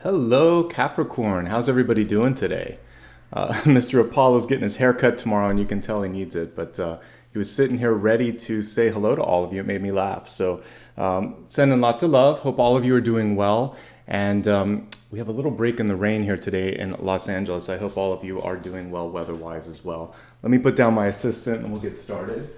Hello, Capricorn. How's everybody doing today? Mr. Apollo's getting his hair cut tomorrow, and you can tell he needs it. But he was sitting here ready to say hello to all of you. It made me laugh. So, sending lots of love. Hope all of you are doing well. And we have a little break in the rain here today in Los Angeles. I hope all of you are doing well weather-wise as well. Let me put down my assistant, and we'll get started.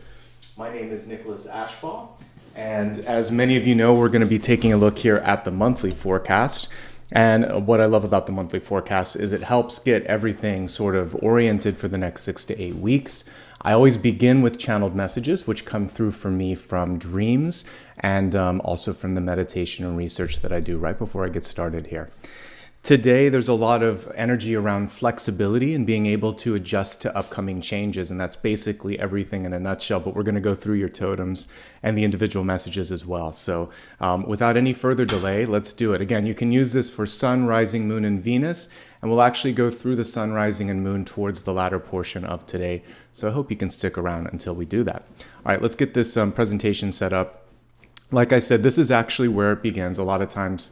My name is Nicholas Ashbaugh. And as many of you know, we're going to be taking a look here at the monthly forecast. And what I love about the monthly forecast is it helps get everything sort of oriented for the next 6 to 8 weeks. I always begin with channeled messages, which come through for me from dreams and also from the meditation and research that I do right before I get started here. Today, there's a lot of energy around flexibility and being able to adjust to upcoming changes. And that's basically everything in a nutshell. But we're going to go through your totems and the individual messages as well. So without any further delay, let's do it. Again, you can use this for Sun, Rising, Moon, and Venus. And we'll actually go through the Sun, Rising, and Moon towards the latter portion of today. So I hope you can stick around until we do that. All right, let's get this presentation set up. Like I said, this is actually where it begins. A lot of times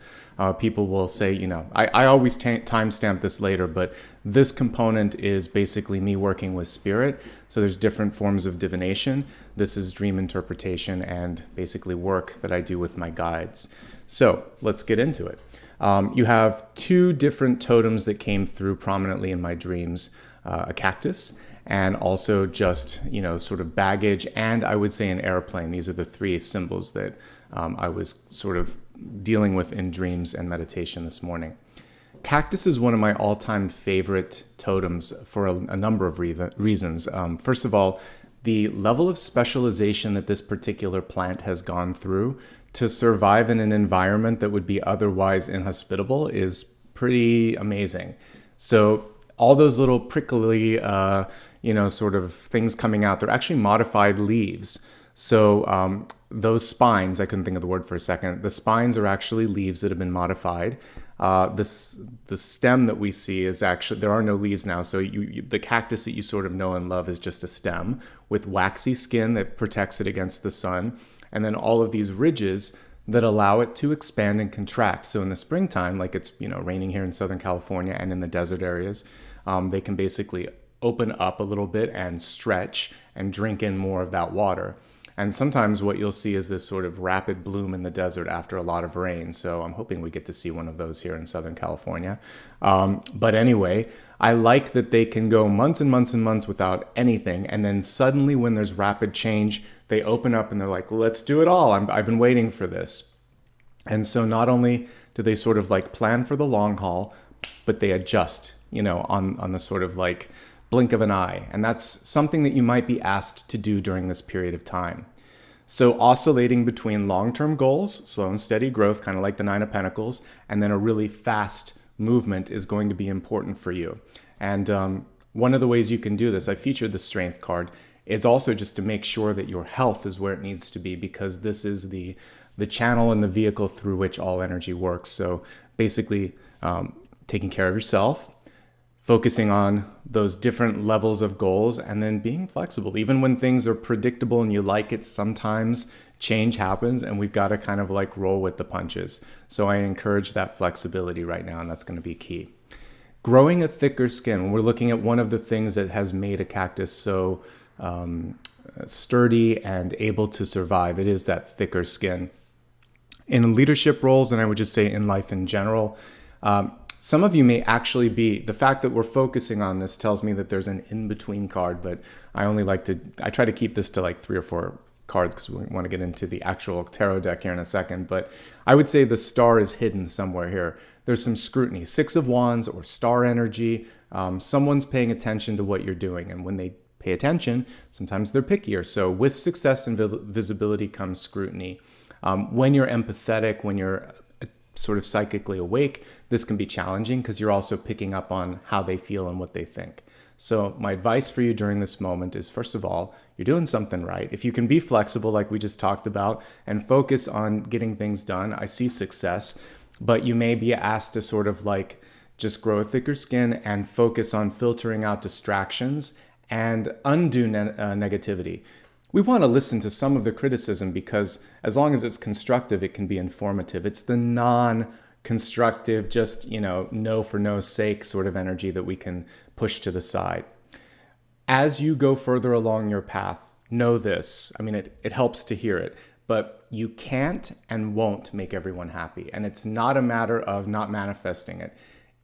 people will say, I always timestamp this later, but this component is basically me working with spirit. So there's different forms of divination. This is dream interpretation and basically work that I do with my guides. So let's get into it. You have two different totems that came through prominently in my dreams, a cactus and also just, sort of baggage, and I would say an airplane. These are the three symbols that I was sort of dealing with in dreams and meditation this morning. Cactus is one of my all-time favorite totems for a number of reasons. First of all, the level of specialization that this particular plant has gone through to survive in an environment that would be otherwise inhospitable is pretty amazing. So all those little prickly, sort of things coming out, they're actually modified leaves. So those spines, I couldn't think of the word for a second, the spines are actually leaves that have been modified. The stem that we see is actually, there are no leaves now, so the cactus that you sort of know and love is just a stem with waxy skin that protects it against the sun, and then all of these ridges that allow it to expand and contract. So in the springtime, like it's raining here in Southern California and in the desert areas, they can basically open up a little bit and stretch and drink in more of that water. And sometimes what you'll see is this sort of rapid bloom in the desert after a lot of rain. So I'm hoping we get to see one of those here in Southern California. But anyway, I like that they can go months and months and months without anything. And then suddenly when there's rapid change, they open up and they're like, let's do it all. I've been waiting for this. And so not only do they sort of like plan for the long haul, but they adjust, on the sort of like blink of an eye. And that's something that you might be asked to do during this period of time. So oscillating between long-term goals, slow and steady growth, kind of like the Nine of Pentacles, and then a really fast movement is going to be important for you. And one of the ways you can do this, I featured the Strength card. It's also just to make sure that your health is where it needs to be, because this is the channel and the vehicle through which all energy works. So basically taking care of yourself, focusing on those different levels of goals, and then being flexible. Even when things are predictable and you like it, sometimes change happens and we've got to kind of like roll with the punches. So I encourage that flexibility right now, and that's going to be key. Growing a thicker skin. When we're looking at one of the things that has made a cactus so sturdy and able to survive, it is that thicker skin. In leadership roles, and I would just say in life in general, some of you may actually be, the fact that we're focusing on this tells me that there's an in-between card, but I try to keep this to like 3 or 4 cards because we want to get into the actual tarot deck here in a second. But I would say the star is hidden somewhere here. There's some scrutiny, 6 of Wands or star energy. Someone's paying attention to what you're doing. And when they pay attention, sometimes they're pickier. So with success and visibility comes scrutiny. When you're empathetic, when you're sort of psychically awake, this can be challenging because you're also picking up on how they feel and what they think. So my advice for you during this moment is, first of all, you're doing something right. If you can be flexible, like we just talked about, and focus on getting things done, I see success, but you may be asked to sort of like just grow a thicker skin and focus on filtering out distractions and undue negativity. We want to listen to some of the criticism because as long as it's constructive, it can be informative. It's the constructive, just, no for no's sake sort of energy that we can push to the side. As you go further along your path, know this. I mean, it helps to hear it, but you can't and won't make everyone happy. And it's not a matter of not manifesting it.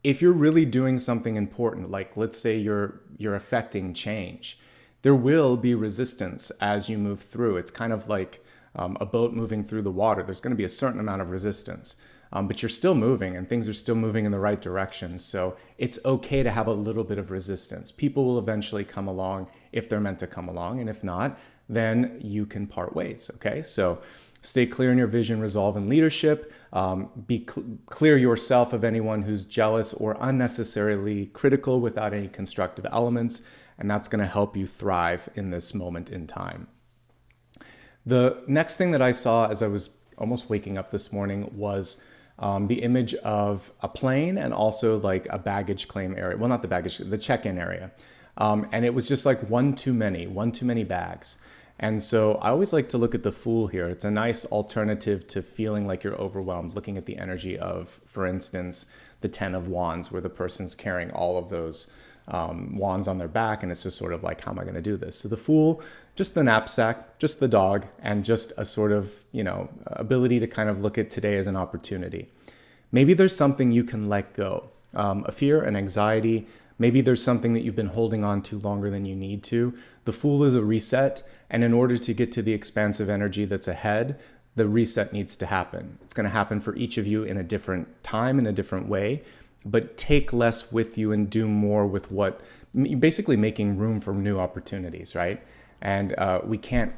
If you're really doing something important, like let's say you're affecting change, there will be resistance as you move through. It's kind of like a boat moving through the water. There's going to be a certain amount of resistance, but you're still moving and things are still moving in the right direction. So it's okay to have a little bit of resistance. People will eventually come along if they're meant to come along. And if not, then you can part ways. Okay. So stay clear in your vision, resolve, and leadership. Be clear yourself of anyone who's jealous or unnecessarily critical without any constructive elements. And that's going to help you thrive in this moment in time. The next thing that I saw as I was almost waking up this morning was the image of a plane and also like a baggage claim area. Well, not the baggage, the check-in area. And it was just like one too many bags. And so I always like to look at the Fool here. It's a nice alternative to feeling like you're overwhelmed, looking at the energy of, for instance, the 10 of Wands, where the person's carrying all of those wands on their back, and it's just sort of like, how am I going to do this? So the Fool, just the knapsack, just the dog, and just a sort of, ability to kind of look at today as an opportunity. Maybe there's something you can let go, a fear, an anxiety. Maybe there's something that you've been holding on to longer than you need to. The Fool is a reset, and in order to get to the expansive energy that's ahead, the reset needs to happen. It's going to happen for each of you in a different time, in a different way, but take less with you and do more with what, basically making room for new opportunities, right? And we can't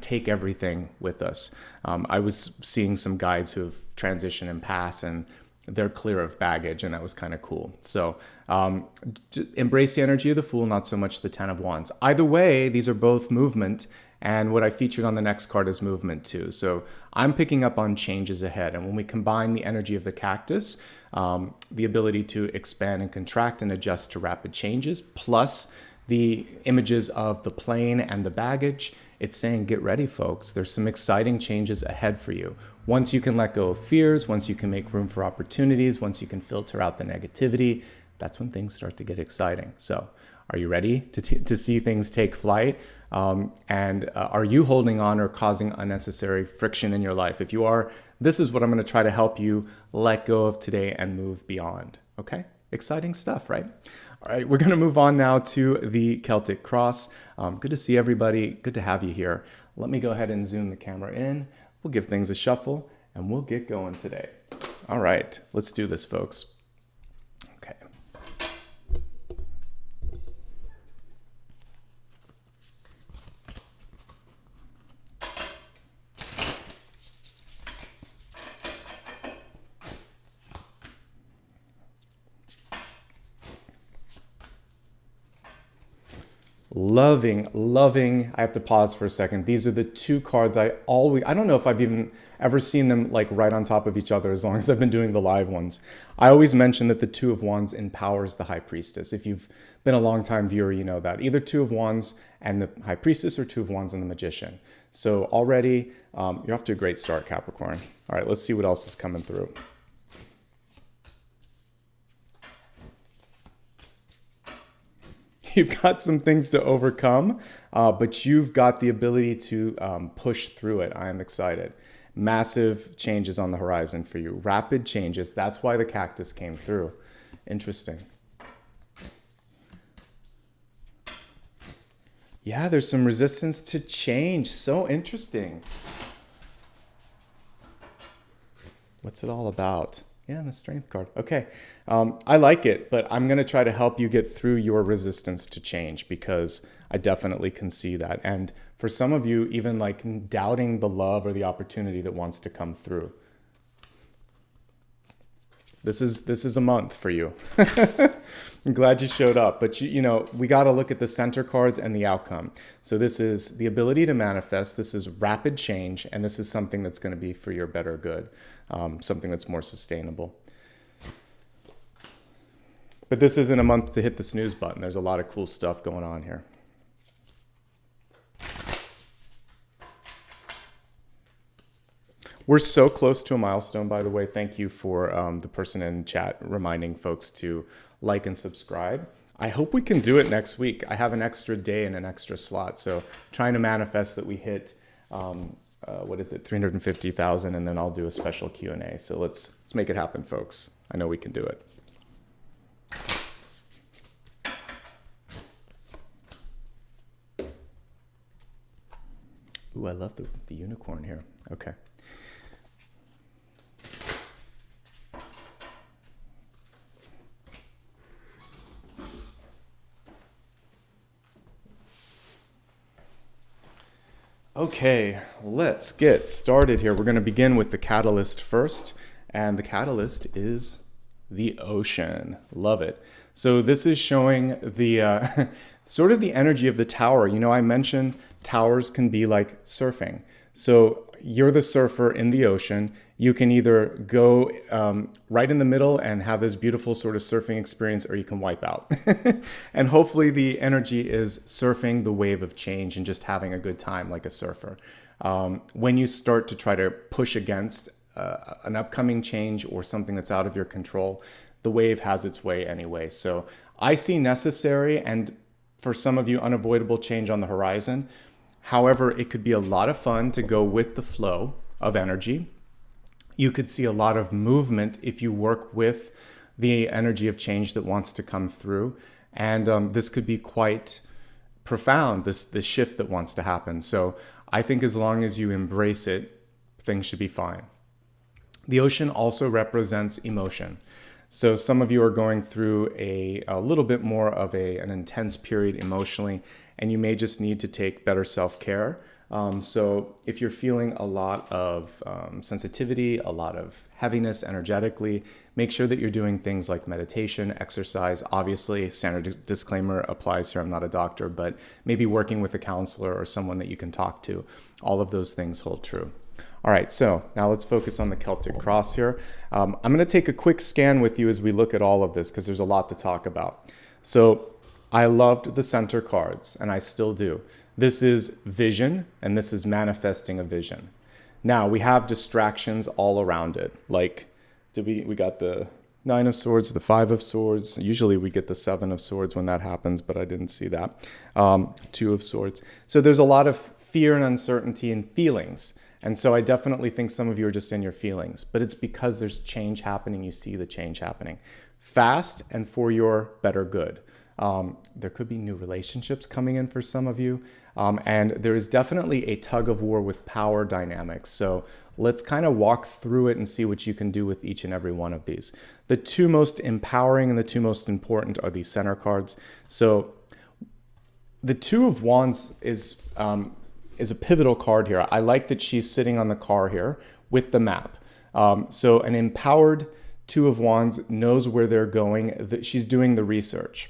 take everything with us. I was seeing some guides who have transitioned and passed, and they're clear of baggage, and that was kind of cool. So embrace the energy of the Fool, not so much the 10 of Wands. Either way, these are both movement, and what I featured on the next card is movement too. So I'm picking up on changes ahead, and when we combine the energy of the cactus, the ability to expand and contract and adjust to rapid changes, plus the images of the plane and the baggage, it's saying, get ready, folks. There's some exciting changes ahead for you. Once you can let go of fears, once you can make room for opportunities, once you can filter out the negativity, that's when things start to get exciting. So are you ready to see things take flight? And are you holding on or causing unnecessary friction in your life? If you are, this is what I'm going to try to help you let go of today and move beyond. Okay? Exciting stuff, right? All right, we're going to move on now to the Celtic Cross. Good to see everybody. Good to have you here. Let me go ahead and zoom the camera in. We'll give things a shuffle, and we'll get going today. All right, let's do this, folks. Okay. Loving, I have to pause for a second. These are the two cards I don't know if I've even ever seen them like right on top of each other as long as I've been doing the live ones. I always mention that the Two of Wands empowers the High Priestess. If you've been a long-time viewer, you know that. Either Two of Wands and the High Priestess or Two of Wands and the Magician. So already, you're off to a great start, Capricorn. All right, let's see what else is coming through. You've got some things to overcome, but you've got the ability to push through it. I am excited. Massive changes on the horizon for you. Rapid changes. That's why the cactus came through. Interesting. Yeah, there's some resistance to change. So interesting. What's it all about? Yeah, and the Strength card. Okay. I like it, but I'm going to try to help you get through your resistance to change because I definitely can see that. And for some of you, even like doubting the love or the opportunity that wants to come through. This is a month for you. I'm glad you showed up, but you know, we got to look at the center cards and the outcome. So this is the ability to manifest. This is rapid change, and this is something that's going to be for your better good, something that's more sustainable. But this isn't a month to hit the snooze button. There's a lot of cool stuff going on here. We're so close to a milestone, by the way. Thank you for the person in chat reminding folks to like and subscribe. I hope we can do it next week. I have an extra day and an extra slot, so trying to manifest that we hit, what is it, 350,000, and then I'll do a special Q&A. So let's make it happen, folks. I know we can do it. Ooh, I love the unicorn here. Okay. Okay, let's get started here. We're going to begin with the catalyst first, and the catalyst is the ocean. Love it. So this is showing the sort of the energy of the tower. You know, I mentioned towers can be like surfing. So you're the surfer in the ocean. You can either go right in the middle and have this beautiful sort of surfing experience, or you can wipe out. And hopefully the energy is surfing the wave of change and just having a good time like a surfer. When you start to try to push against an upcoming change or something that's out of your control, the wave has its way anyway. So I see necessary and for some of you unavoidable change on the horizon. However, it could be a lot of fun to go with the flow of energy. You could see a lot of movement if you work with the energy of change that wants to come through. And this could be quite profound, this shift that wants to happen. So I think as long as you embrace it, things should be fine. The ocean also represents emotion. So some of you are going through a little bit more of an intense period emotionally, and you may just need to take better self-care. So if you're feeling a lot of sensitivity, a lot of heaviness energetically, make sure that you're doing things like meditation, exercise. Obviously, standard disclaimer applies here. I'm not a doctor, but maybe working with a counselor or someone that you can talk to. All of those things hold true. All right, so now let's focus on the Celtic Cross here. I'm going to take a quick scan with you as we look at all of this because there's a lot to talk about. So I loved the center cards, and I still do. This is vision, and this is manifesting a vision. Now, we have distractions all around it. Like, we got the 9 of Swords, the 5 of Swords. Usually we get the 7 of Swords when that happens, but I didn't see that. 2 of Swords. So there's a lot of fear and uncertainty and feelings. And so I definitely think some of you are just in your feelings, but it's because there's change happening. You see the change happening fast and for your better good. There could be new relationships coming in for some of you. And there is definitely a tug of war with power dynamics. So let's kind of walk through it and see what you can do with each and every one of these. The two most empowering and the two most important are these center cards. So the 2 of Wands is a pivotal card here. I like that she's sitting on the car here with the map. So an empowered 2 of Wands knows where they're going. That she's doing the research.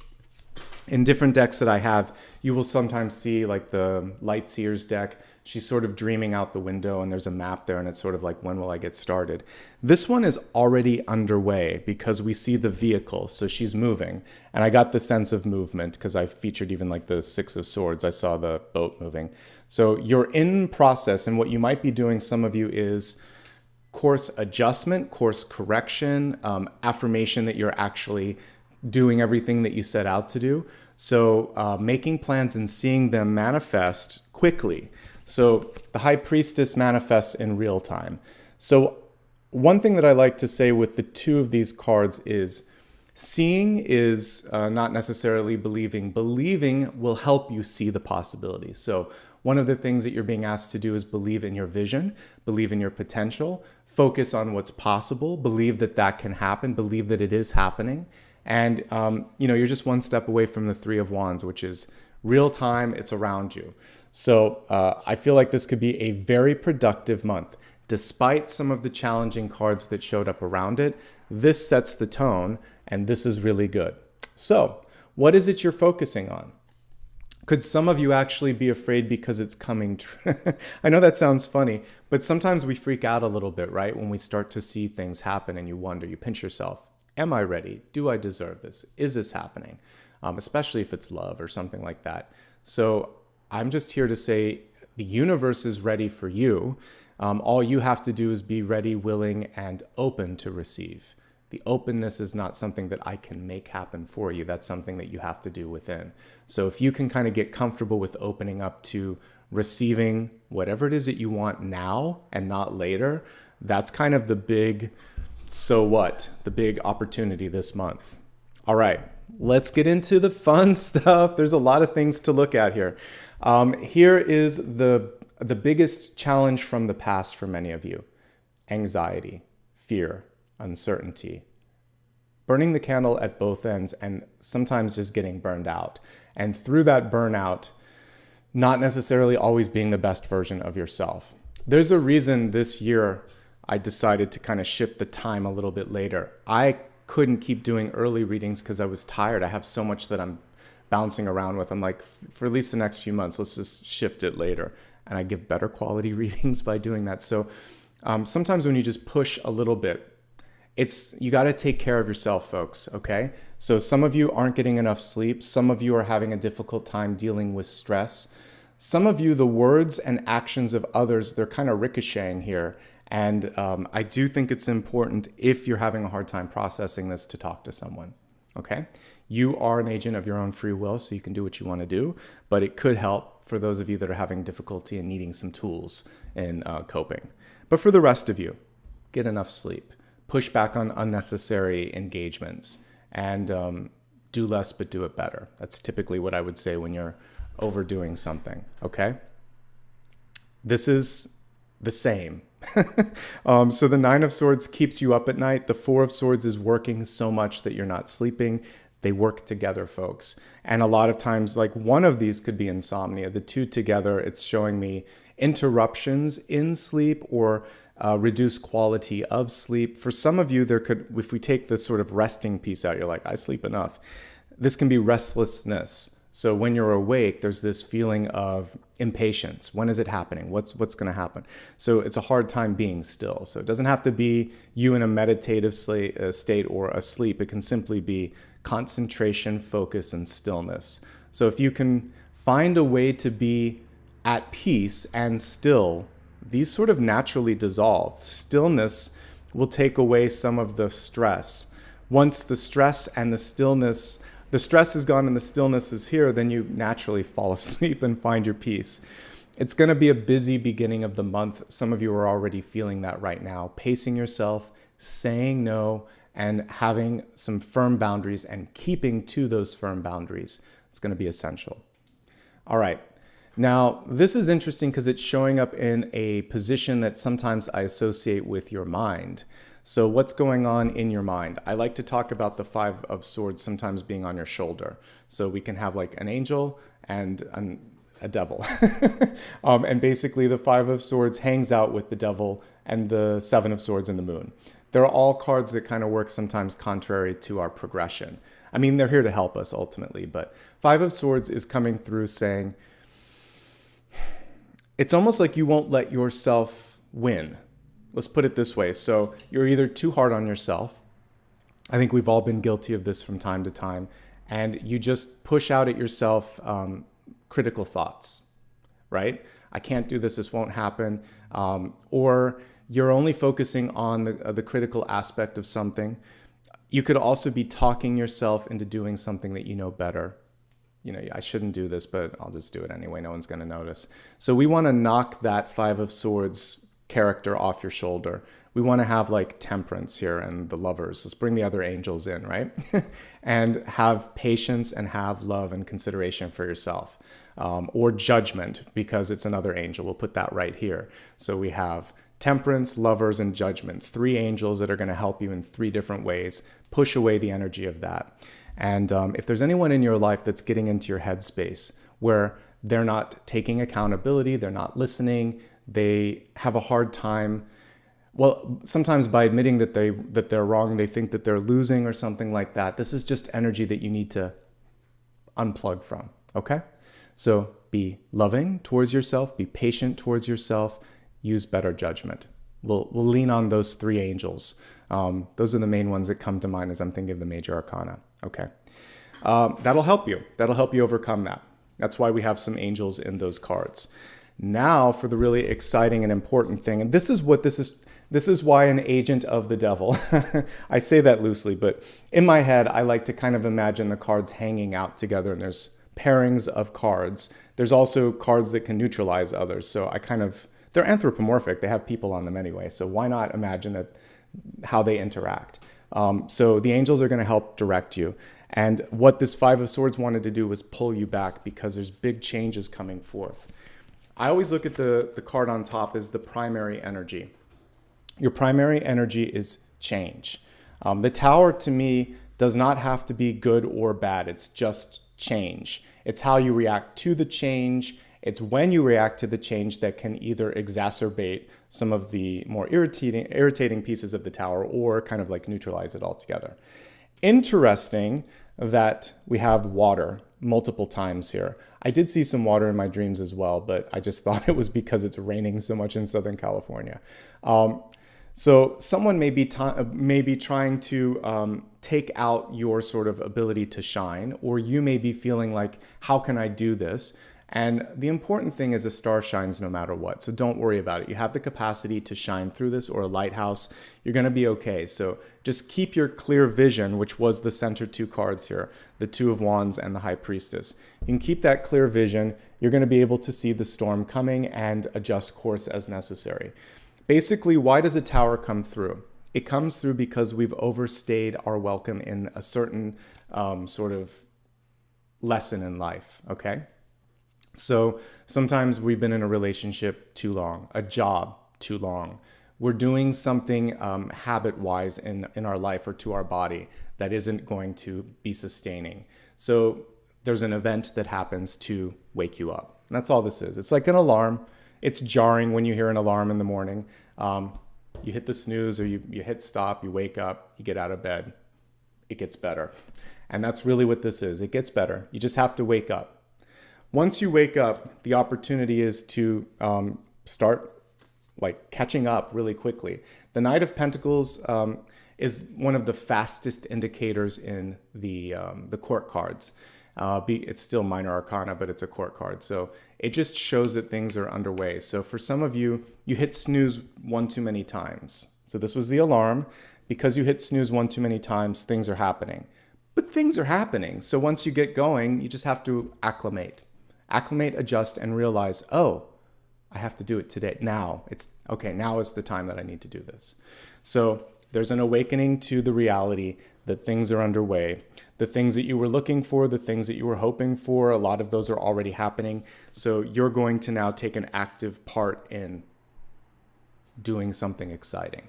In different decks that I have, you will sometimes see like the Light Seers deck. She's sort of dreaming out the window and there's a map there and it's sort of like, when will I get started? This one is already underway because we see the vehicle. So she's moving. And I got the sense of movement because I featured even like the 6 of Swords. I saw the boat moving. So you're in process, and what you might be doing, some of you, is course adjustment, course correction, affirmation that you're actually doing everything that you set out to do. So making plans and seeing them manifest quickly. So the High Priestess manifests in real time. So one thing that I like to say with the 2 of these cards is seeing is not necessarily believing. Believing will help you see the possibilities. So one of the things that you're being asked to do is believe in your vision, believe in your potential, focus on what's possible, believe that that can happen, believe that it is happening. And, you're just one step away from the 3 of Wands, which is real time, it's around you. So I feel like this could be a very productive month. Despite some of the challenging cards that showed up around it, this sets the tone, and this is really good. So what is it you're focusing on? Could some of you actually be afraid because it's coming true? I know that sounds funny, but sometimes we freak out a little bit, right? When we start to see things happen and you wonder, you pinch yourself. Am I ready? Do I deserve this? Is this happening? Especially if it's love or something like that. So I'm just here to say The universe is ready for you. All you have to do is be ready, willing, and open to receive. The openness is not something that I can make happen for you. That's something that you have to do within. So if you can kind of get comfortable with opening up to receiving whatever it is that you want now and not later, that's kind of the big so what, the big opportunity this month. All right, let's get into the fun stuff. There's a lot of things to look at here. Here is the biggest challenge from the past for many of you: anxiety, fear, uncertainty, burning the candle at both ends, and sometimes just getting burned out. And through that burnout, not necessarily always being the best version of yourself. There's a reason this year I decided to kind of shift the time a little bit later. I couldn't keep doing early readings because I was tired. I have so much that I'm bouncing around with. I'm like, for at least the next few months, let's just shift it later. And I give better quality readings by doing that. So sometimes when you just push a little bit, you got to take care of yourself, folks, okay? So some of you aren't getting enough sleep. Some of you are having a difficult time dealing with stress. Some of you, the words and actions of others, they're kind of ricocheting here. And I do think it's important, if you're having a hard time processing this, to talk to someone, okay? You are an agent of your own free will, so you can do what you want to do, but it could help for those of you that are having difficulty and needing some tools in coping. But for the rest of you, get enough sleep, push back on unnecessary engagements, and do less but do it better. That's typically what I would say when you're overdoing something, okay? This is the same. So the Nine of Swords keeps you up at night. The Four of Swords is working so much that you're not sleeping. They work together, folks. And a lot of times, like, one of these could be insomnia. The two together, it's showing me interruptions in sleep or reduced quality of sleep. For some of you, there could, if we take this sort of resting piece out, you're like, I sleep enough. This can be restlessness. So when you're awake, there's this feeling of impatience. When is it happening? What's going to happen? So it's a hard time being still. So it doesn't have to be you in a meditative state or asleep. It can simply be concentration, focus, and stillness. So if you can find a way to be at peace and still, these sort of naturally dissolve. Stillness will take away some of the stress. Once the stress and the stillness, the stress is gone and the stillness is here, then you naturally fall asleep and find your peace. It's going to be a busy beginning of the month. Some of you are already feeling that right now. Pacing yourself, saying no, and having some firm boundaries and keeping to those firm boundaries. It's going to be essential. All right. Now, this is interesting because it's showing up in a position that sometimes I associate with your mind. So what's going on in your mind? I like to talk about the Five of Swords sometimes being on your shoulder. So we can have like an angel and a devil. And basically the Five of Swords hangs out with the devil and the Seven of Swords and the moon. They're all cards that kind of work sometimes contrary to our progression. I mean, they're here to help us ultimately, but Five of Swords is coming through saying, it's almost like you won't let yourself win. Let's put it this way. So you're either too hard on yourself. I think we've all been guilty of this from time to time. And you just push out at yourself critical thoughts, right? I can't do this. This won't happen. Or you're only focusing on the critical aspect of something. You could also be talking yourself into doing something that you know better. You know, I shouldn't do this, but I'll just do it anyway. No one's going to notice. So we want to knock that Five of Swords character off your shoulder. We want to have like temperance here and the lovers. Let's bring the other angels in, right? And have patience and have love and consideration for yourself. Or judgment, because it's another angel. We'll put that right here. So we have temperance, lovers, and judgment. Three angels that are going to help you in three different ways. Push away the energy of that. And if there's anyone in your life that's getting into your headspace where they're not taking accountability, they're not listening, they have a hard time, well, sometimes by admitting that they're wrong, they think that they're losing or something like that. This is just energy that you need to unplug from, okay? So be loving towards yourself, be patient towards yourself, use better judgment. We'll lean on those three angels. Those are the main ones that come to mind as I'm thinking of the major arcana. Okay. That'll help you. That'll help you overcome that. That's why we have some angels in those cards. Now for the really exciting and important thing, and this is why an agent of the devil. I say that loosely, but in my head, I like to kind of imagine the cards hanging out together, and there's pairings of cards. There's also cards that can neutralize others. So they're anthropomorphic. They have people on them anyway. So why not imagine how they interact? So the angels are going to help direct you. And what this Five of Swords wanted to do was pull you back because there's big changes coming forth. I always look at the card on top as the primary energy. Your primary energy is change. The Tower, to me, does not have to be good or bad. It's just change. It's how you react to the change. It's when you react to the change that can either exacerbate some of the more irritating pieces of the Tower or kind of like neutralize it altogether. Interesting that we have water multiple times here. I did see some water in my dreams as well, but I just thought it was because it's raining so much in Southern California. So someone may be trying to take out your sort of ability to shine, or you may be feeling like, how can I do this? And the important thing is a star shines no matter what. So don't worry about it. You have the capacity to shine through this, or a lighthouse. You're going to be okay. So just keep your clear vision, which was the center two cards here, the Two of Wands and the High Priestess. You can keep that clear vision. You're going to be able to see the storm coming and adjust course as necessary. Basically, why does a Tower come through? It comes through because we've overstayed our welcome in a certain sort of lesson in life, okay? So sometimes we've been in a relationship too long, a job too long. We're doing something habit-wise in our life or to our body that isn't going to be sustaining. So there's an event that happens to wake you up. And that's all this is. It's like an alarm. It's jarring when you hear an alarm in the morning. You hit the snooze or you hit stop, you wake up, you get out of bed. It gets better. And that's really what this is. It gets better. You just have to wake up. Once you wake up, the opportunity is to start like catching up really quickly. The Knight of Pentacles is one of the fastest indicators in the court cards. It's still minor arcana, but it's a court card. So it just shows that things are underway. So for some of you, you hit snooze one too many times. So this was the alarm. Because you hit snooze one too many times, things are happening. But things are happening. So once you get going, you just have to acclimate. Acclimate, adjust, and realize, oh, I have to do it today. Now is the time that I need to do this. So there's an awakening to the reality that things are underway. The things that you were looking for, the things that you were hoping for, a lot of those are already happening. So you're going to now take an active part in doing something exciting.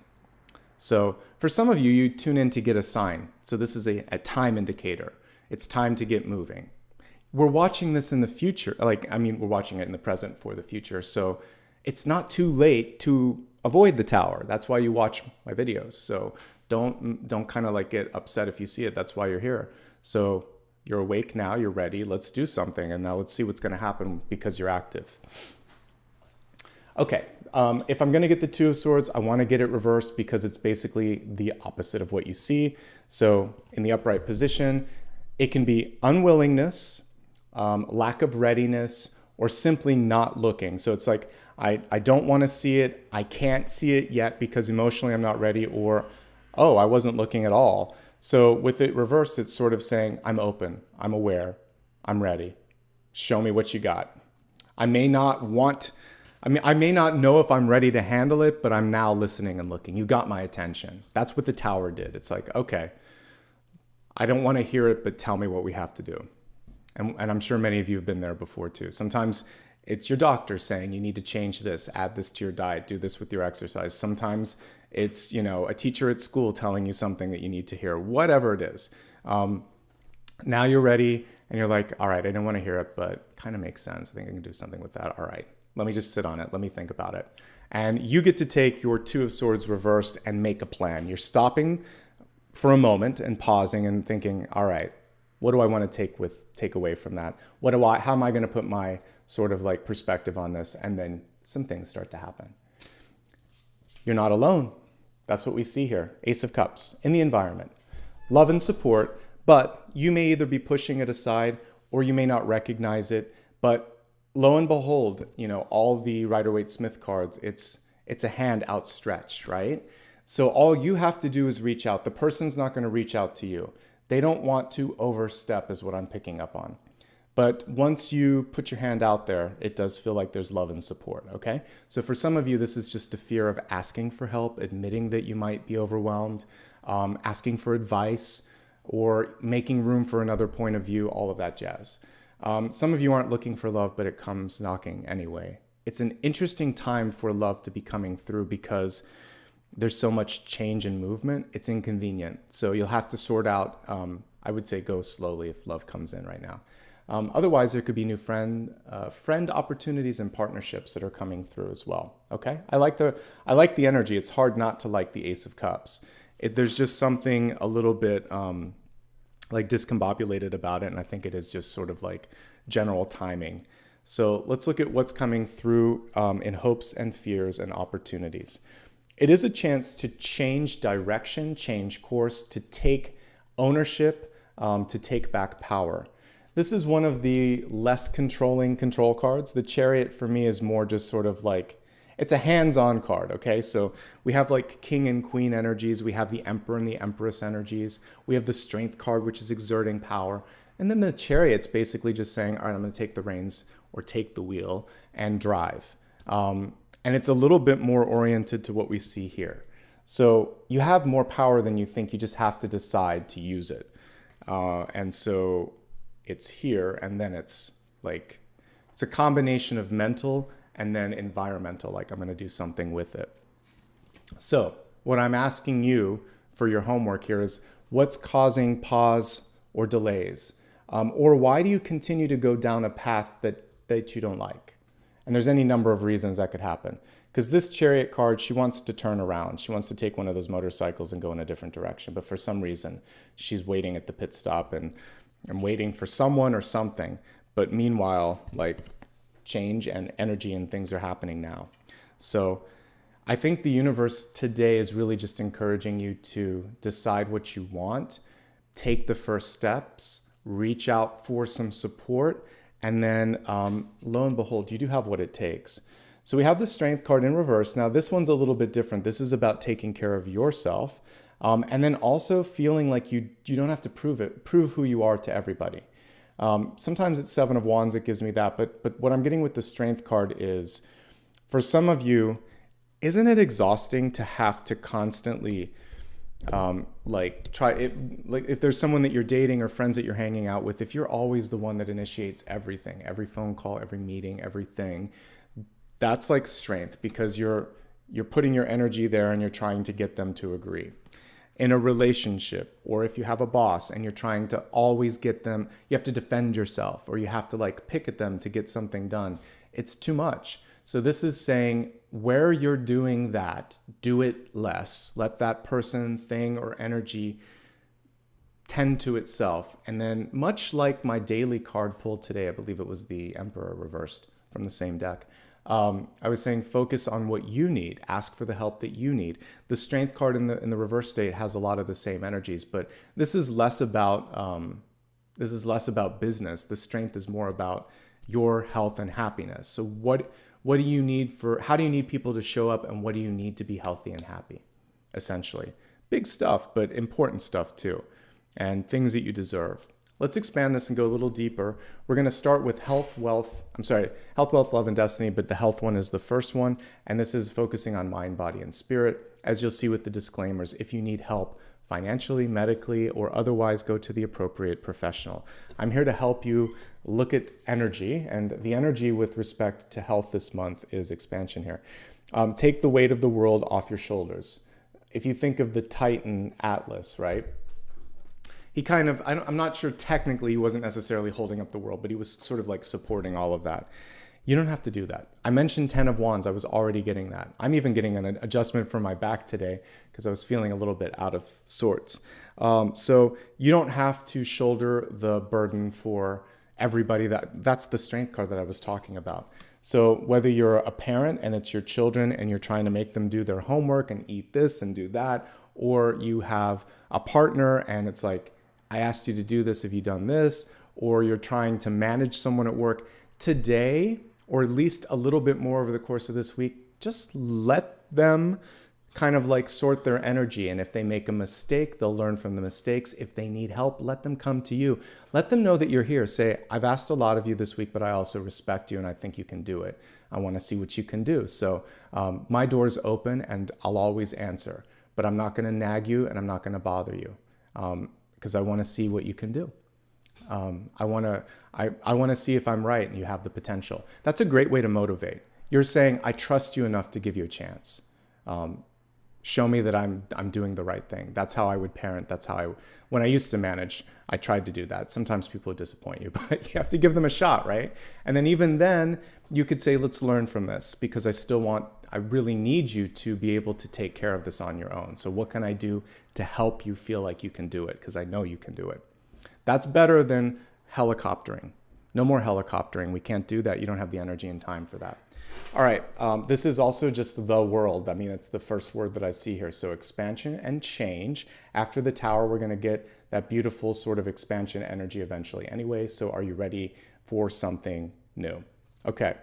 So for some of you, you tune in to get a sign. So this is a time indicator. It's time to get moving. We're watching this in the future. We're watching it in the present for the future. So it's not too late to avoid the Tower. That's why you watch my videos. So don't kind of like get upset if you see it. That's why you're here. So you're awake now, you're ready. Let's do something. And now let's see what's going to happen because you're active. Okay. If I'm going to get the Two of Swords, I want to get it reversed because it's basically the opposite of what you see. So in the upright position, it can be unwillingness, lack of readiness, or simply not looking. So it's like, I don't want to see it. I can't see it yet because emotionally I'm not ready, or, oh, I wasn't looking at all. So with it reversed, it's sort of saying, I'm open, I'm aware, I'm ready. Show me what you got. I may not know if I'm ready to handle it, but I'm now listening and looking. You got my attention. That's what the Tower did. It's like, okay, I don't want to hear it, but tell me what we have to do. And I'm sure many of you have been there before too. Sometimes it's your doctor saying you need to change this, add this to your diet, do this with your exercise. Sometimes it's, a teacher at school telling you something that you need to hear, whatever it is. Now you're ready and you're like, all right, I didn't want to hear it, but it kind of makes sense. I think I can do something with that. All right, let me just sit on it. Let me think about it. And you get to take your Two of Swords reversed and make a plan. You're stopping for a moment and pausing and thinking, all right, what do I want to take away from that? How am I going to put my sort of like perspective on this? And then some things start to happen. You're not alone. That's what we see here. Ace of Cups in the environment. Love and support, but you may either be pushing it aside or you may not recognize it, but lo and behold, all the Rider-Waite-Smith cards, it's a hand outstretched, right? So all you have to do is reach out. The person's not going to reach out to you. They don't want to overstep is what I'm picking up on. But once you put your hand out there, it does feel like there's love and support, okay? So for some of you, this is just a fear of asking for help, admitting that you might be overwhelmed, asking for advice, or making room for another point of view, all of that jazz. Some of you aren't looking for love, but it comes knocking anyway. It's an interesting time for love to be coming through because there's so much change and movement. It's inconvenient. So you'll have to sort out, I would say go slowly if love comes in right now. Otherwise, there could be new friend opportunities and partnerships that are coming through as well. Okay, I like the energy. It's hard not to like the Ace of Cups. There's just something a little bit like discombobulated about it, and I think it is just sort of like general timing. So let's look at what's coming through in hopes and fears and opportunities. It is a chance to change direction, change course, to take ownership, to take back power. This is one of the less controlling control cards. The Chariot for me is more just sort of like, it's a hands-on card, okay? So we have like King and Queen energies. We have the Emperor and the Empress energies. We have the Strength card, which is exerting power. And then the Chariot's basically just saying, all right, I'm going to take the reins or take the wheel and drive. And it's a little bit more oriented to what we see here. So you have more power than you think. You just have to decide to use it. And so it's here, and then it's like, it's a combination of mental and then environmental, like I'm going to do something with it. So what I'm asking you for your homework here is what's causing pause or delays? Or why do you continue to go down a path that you don't like? And there's any number of reasons that could happen. Because this Chariot card, she wants to turn around. She wants to take one of those motorcycles and go in a different direction. But for some reason, she's waiting at the pit stop and waiting for someone or something. But meanwhile, like change and energy and things are happening now. So I think the universe today is really just encouraging you to decide what you want, take the first steps, reach out for some support, and then lo and behold, you do have what it takes. So we have the Strength card in reverse. Now this one's a little bit different. This is about taking care of yourself. And then also feeling like you don't have to prove who you are to everybody. Sometimes it's Seven of Wands that gives me that. But what I'm getting with the Strength card is, for some of you, isn't it exhausting to have to constantly try it? Like if there's someone that you're dating or friends that you're hanging out with, if you're always the one that initiates everything, every phone call, every meeting, everything, that's like strength, because you're putting your energy there and you're trying to get them to agree. In a relationship, or if you have a boss and you're trying to always get them, you have to defend yourself, or you have to like pick at them to get something done. It's too much. So this is saying, where you're doing that, do it less. Let that person, thing, or energy tend to itself. And then, much like my daily card pull today, I believe it was the Emperor reversed from the same deck, I was saying focus on what you need. Ask for the help that you need. The Strength card in the reverse state has a lot of the same energies, but this is less about business. The Strength is more about your health and happiness. So what do you need how do you need people to show up, and what do you need to be healthy and happy? Essentially, big stuff, but important stuff too, and things that you deserve. Let's expand this and go a little deeper. We're going to start with health, wealth, love, and destiny, but the health one is the first one. And this is focusing on mind, body, and spirit. As you'll see with the disclaimers, if you need help financially, medically, or otherwise, go to the appropriate professional. I'm here to help you look at energy, and the energy with respect to health this month is expansion here. Take the weight of the world off your shoulders. If you think of the Titan Atlas, right? He kind of, I'm not sure technically he wasn't necessarily holding up the world, but he was sort of like supporting all of that. You don't have to do that. I mentioned 10 of Wands. I was already getting that. I'm even getting an adjustment for my back today because I was feeling a little bit out of sorts. So you don't have to shoulder the burden for everybody. That's the Strength card that I was talking about. So whether you're a parent and it's your children and you're trying to make them do their homework and eat this and do that, or you have a partner and it's like, I asked you to do this, have you done this? Or you're trying to manage someone at work, today, or at least a little bit more over the course of this week, just let them kind of like sort their energy. And if they make a mistake, they'll learn from the mistakes. If they need help, let them come to you. Let them know that you're here. Say, I've asked a lot of you this week, but I also respect you and I think you can do it. I want to see what you can do. So my door's open and I'll always answer, but I'm not going to nag you and I'm not going to bother you because I want to see what you can do. I want to see if I'm right and you have the potential. That's a great way to motivate. You're saying, I trust you enough to give you a chance. Show me that I'm doing the right thing. That's how I would parent. That's how when I used to manage, I tried to do that. Sometimes people would disappoint you, but you have to give them a shot, right? And then even then you could say, let's learn from this because I really need you to be able to take care of this on your own. So what can I do to help you feel like you can do it? Because I know you can do it. That's better than helicoptering. No more helicoptering. We can't do that. You don't have the energy and time for that. All right, this is also just the world. I mean, it's the first word that I see here. So expansion and change. After the tower, we're going to get that beautiful sort of expansion energy eventually anyway. So are you ready for something new? Okay,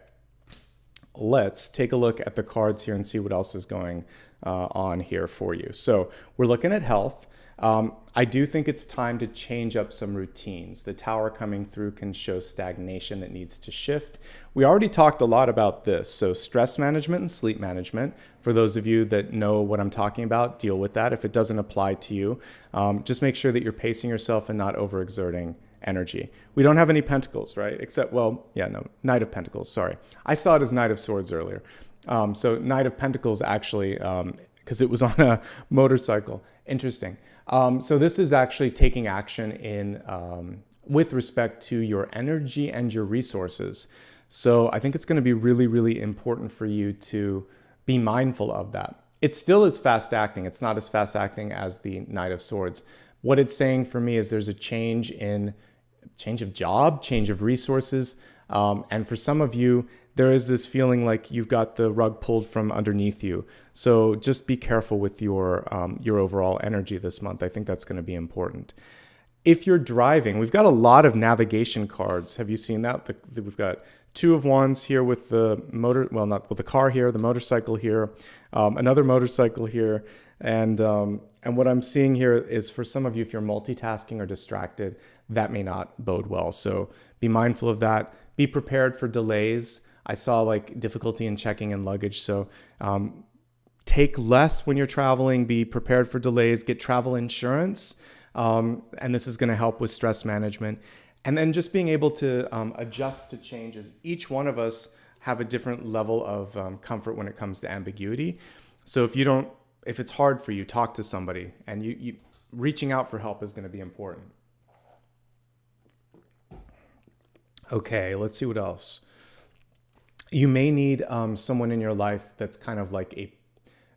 let's take a look at the cards here and see what else is going on here for you. So we're looking at health. I do think it's time to change up some routines. The tower coming through can show stagnation that needs to shift. We already talked a lot about this. So stress management and sleep management. For those of you that know what I'm talking about, deal with that. If it doesn't apply to you, just make sure that you're pacing yourself and not overexerting energy. We don't have any pentacles, right? Except, Knight of Pentacles, sorry. I saw it as Knight of Swords earlier. So Knight of Pentacles actually, because it was on a motorcycle. Interesting. So this is actually taking action in with respect to your energy and your resources. So I think it's going to be really, really important for you to be mindful of that. It still is fast acting. It's not as fast acting as the Knight of Swords. What it's saying for me is there's a change of job, change of resources. And for some of you, there is this feeling like you've got the rug pulled from underneath you. So just be careful with your overall energy this month. I think that's going to be important. If you're driving, we've got a lot of navigation cards. Have you seen that? We've got Two of Wands here with the not with the car here, the motorcycle here, another motorcycle here. And what I'm seeing here is for some of you, if you're multitasking or distracted, that may not bode well. So be mindful of that. Be prepared for delays. I saw like difficulty in checking in luggage. So take less when you're traveling. Be prepared for delays. Get travel insurance. And this is going to help with stress management. And then just being able to adjust to changes. Each one of us have a different level of comfort when it comes to ambiguity. So if it's hard for you, talk to somebody. And you reaching out for help is going to be important. Okay, let's see what else. You may need someone in your life that's kind of like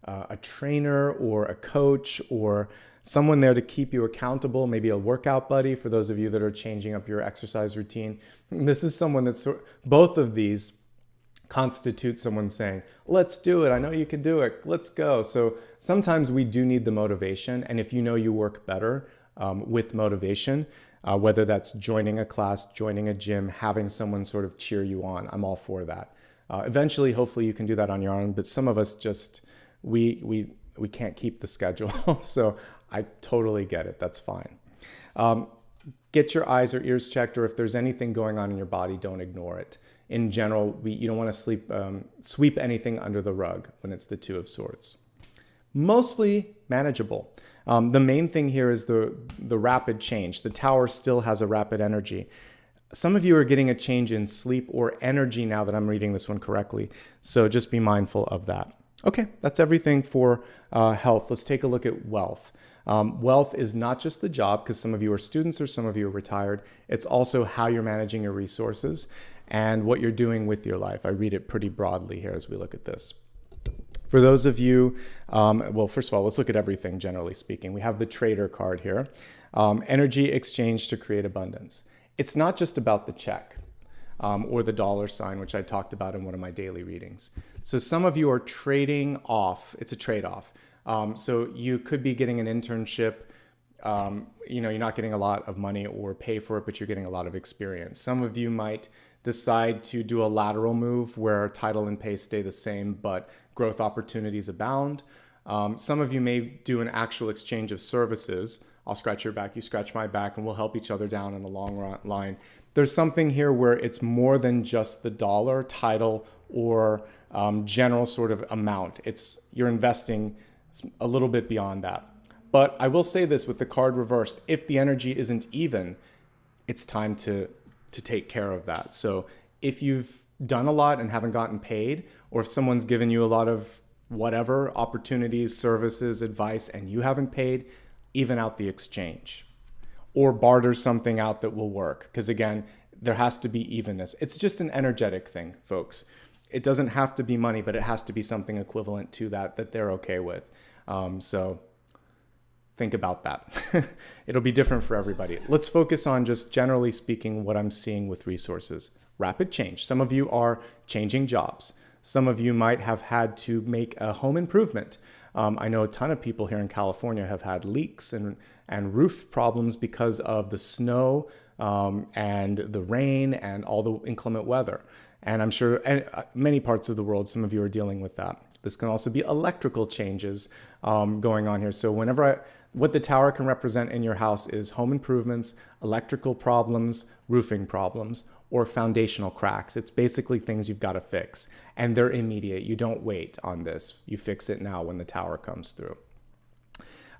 a trainer or a coach or someone there to keep you accountable, maybe a workout buddy for those of you that are changing up your exercise routine. This is someone that's, both of these constitute someone saying, let's do it. I know you can do it. Let's go. So sometimes we do need the motivation. And if you know you work better with motivation, whether that's joining a class, joining a gym, having someone sort of cheer you on, I'm all for that. Eventually, hopefully you can do that on your own, but some of us just, we can't keep the schedule. So I totally get it. That's fine. Get your eyes or ears checked, or if there's anything going on in your body, don't ignore it. In general, you don't want to sweep anything under the rug when it's the Two of Swords. Mostly manageable. The main thing here is the rapid change. The tower still has a rapid energy. Some of you are getting a change in sleep or energy now that I'm reading this one correctly. So just be mindful of that. Okay, that's everything for health. Let's take a look at wealth. Wealth is not just the job, because some of you are students or some of you are retired. It's also how you're managing your resources and what you're doing with your life. I read it pretty broadly here as we look at this. For those of you, first of all, let's look at everything generally speaking. We have the trader card here. Energy exchange to create abundance. It's not just about the check or the dollar sign, which I talked about in one of my daily readings. So some of you are trading off. It's a trade-off. So you could be getting an internship. You're not getting a lot of money or pay for it, but you're getting a lot of experience. Some of you might decide to do a lateral move where title and pace stay the same, but growth opportunities abound. Some of you may do an actual exchange of services. I'll scratch your back, you scratch my back, and we'll help each other down in the long line. There's something here where it's more than just the dollar, title, or general sort of amount. You're investing a little bit beyond that. But I will say this with the card reversed, if the energy isn't even, it's time to take care of that. So if you've done a lot and haven't gotten paid, or if someone's given you a lot of whatever opportunities, services, advice, and you haven't paid, even out the exchange or barter something out that will work. Because again, there has to be evenness. It's just an energetic thing, folks. It doesn't have to be money, but it has to be something equivalent to that they're okay with. So think about that. It'll be different for everybody. Let's focus on just generally speaking what I'm seeing with resources. Rapid change. Some of you are changing jobs. Some of you might have had to make a home improvement. I know a ton of people here in California have had leaks and roof problems because of the snow and the rain and all the inclement weather. And I'm sure many parts of the world, some of you are dealing with that. This can also be electrical changes going on here. So what the tower can represent in your house is home improvements, electrical problems, roofing problems, or foundational cracks. It's basically things you've got to fix. And they're immediate. You don't wait on this. You fix it now when the tower comes through.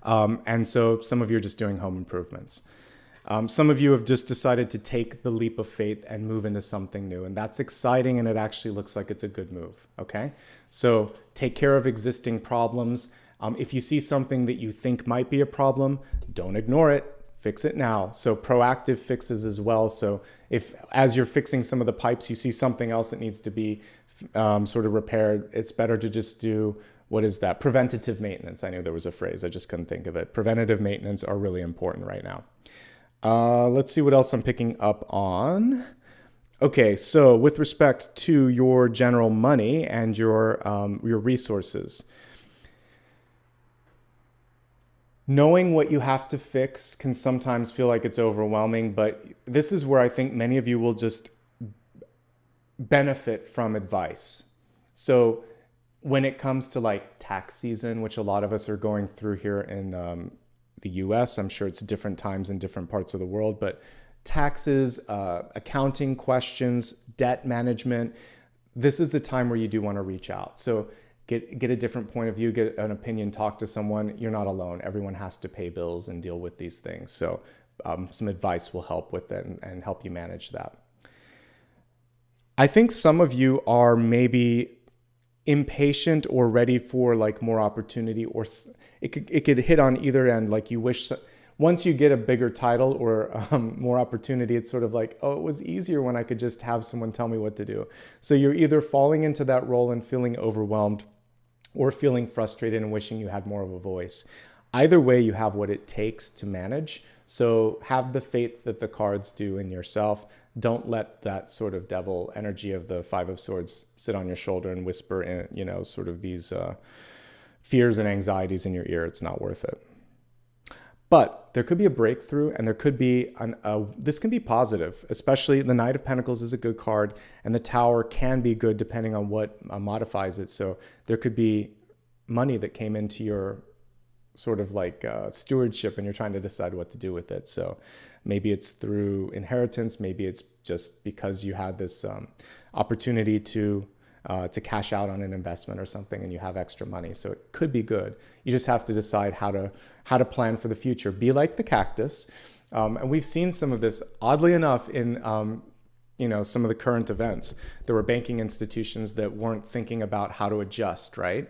And so some of you are just doing home improvements. Some of you have just decided to take the leap of faith and move into something new. And that's exciting, and it actually looks like it's a good move, okay? So take care of existing problems. If you see something that you think might be a problem, don't ignore it. Fix it now. So proactive fixes as well. So if as you're fixing some of the pipes, you see something else that needs to be sort of repaired, it's better to just do, what is that? Preventative maintenance. I knew there was a phrase. I just couldn't think of it. Preventative maintenance are really important right now. Let's see what else I'm picking up on. Okay, so with respect to your general money and your resources, knowing what you have to fix can sometimes feel like it's overwhelming, but this is where I think many of you will just benefit from advice. So when it comes to like tax season, which a lot of us are going through here in the US, I'm sure it's different times in different parts of the world, but taxes, accounting questions, debt management, this is the time where you do want to reach out. So get a different point of view, get an opinion, talk to someone. You're not alone. Everyone has to pay bills and deal with these things. So some advice will help with it and help you manage that. I think some of you are maybe impatient or ready for like more opportunity, or it could hit on either end. Like you wish once you get a bigger title or more opportunity, it's sort of like, oh, it was easier when I could just have someone tell me what to do. So you're either falling into that role and feeling overwhelmed, or feeling frustrated and wishing you had more of a voice. Either way, you have what it takes to manage. So have the faith that the cards do in yourself. Don't let that sort of devil energy of the Five of Swords sit on your shoulder and whisper in, sort of these fears and anxieties in your ear. It's not worth it. But there could be a breakthrough, and there could be this can be positive, especially the Knight of Pentacles is a good card, and the Tower can be good depending on what modifies it. So there could be money that came into your sort of like stewardship, and you're trying to decide what to do with it. So maybe it's through inheritance, maybe it's just because you had this opportunity to cash out on an investment or something, and you have extra money. So it could be good. You just have to decide how to plan for the future. Be like the cactus. And we've seen some of this, oddly enough, in some of the current events. There were banking institutions that weren't thinking about how to adjust, right?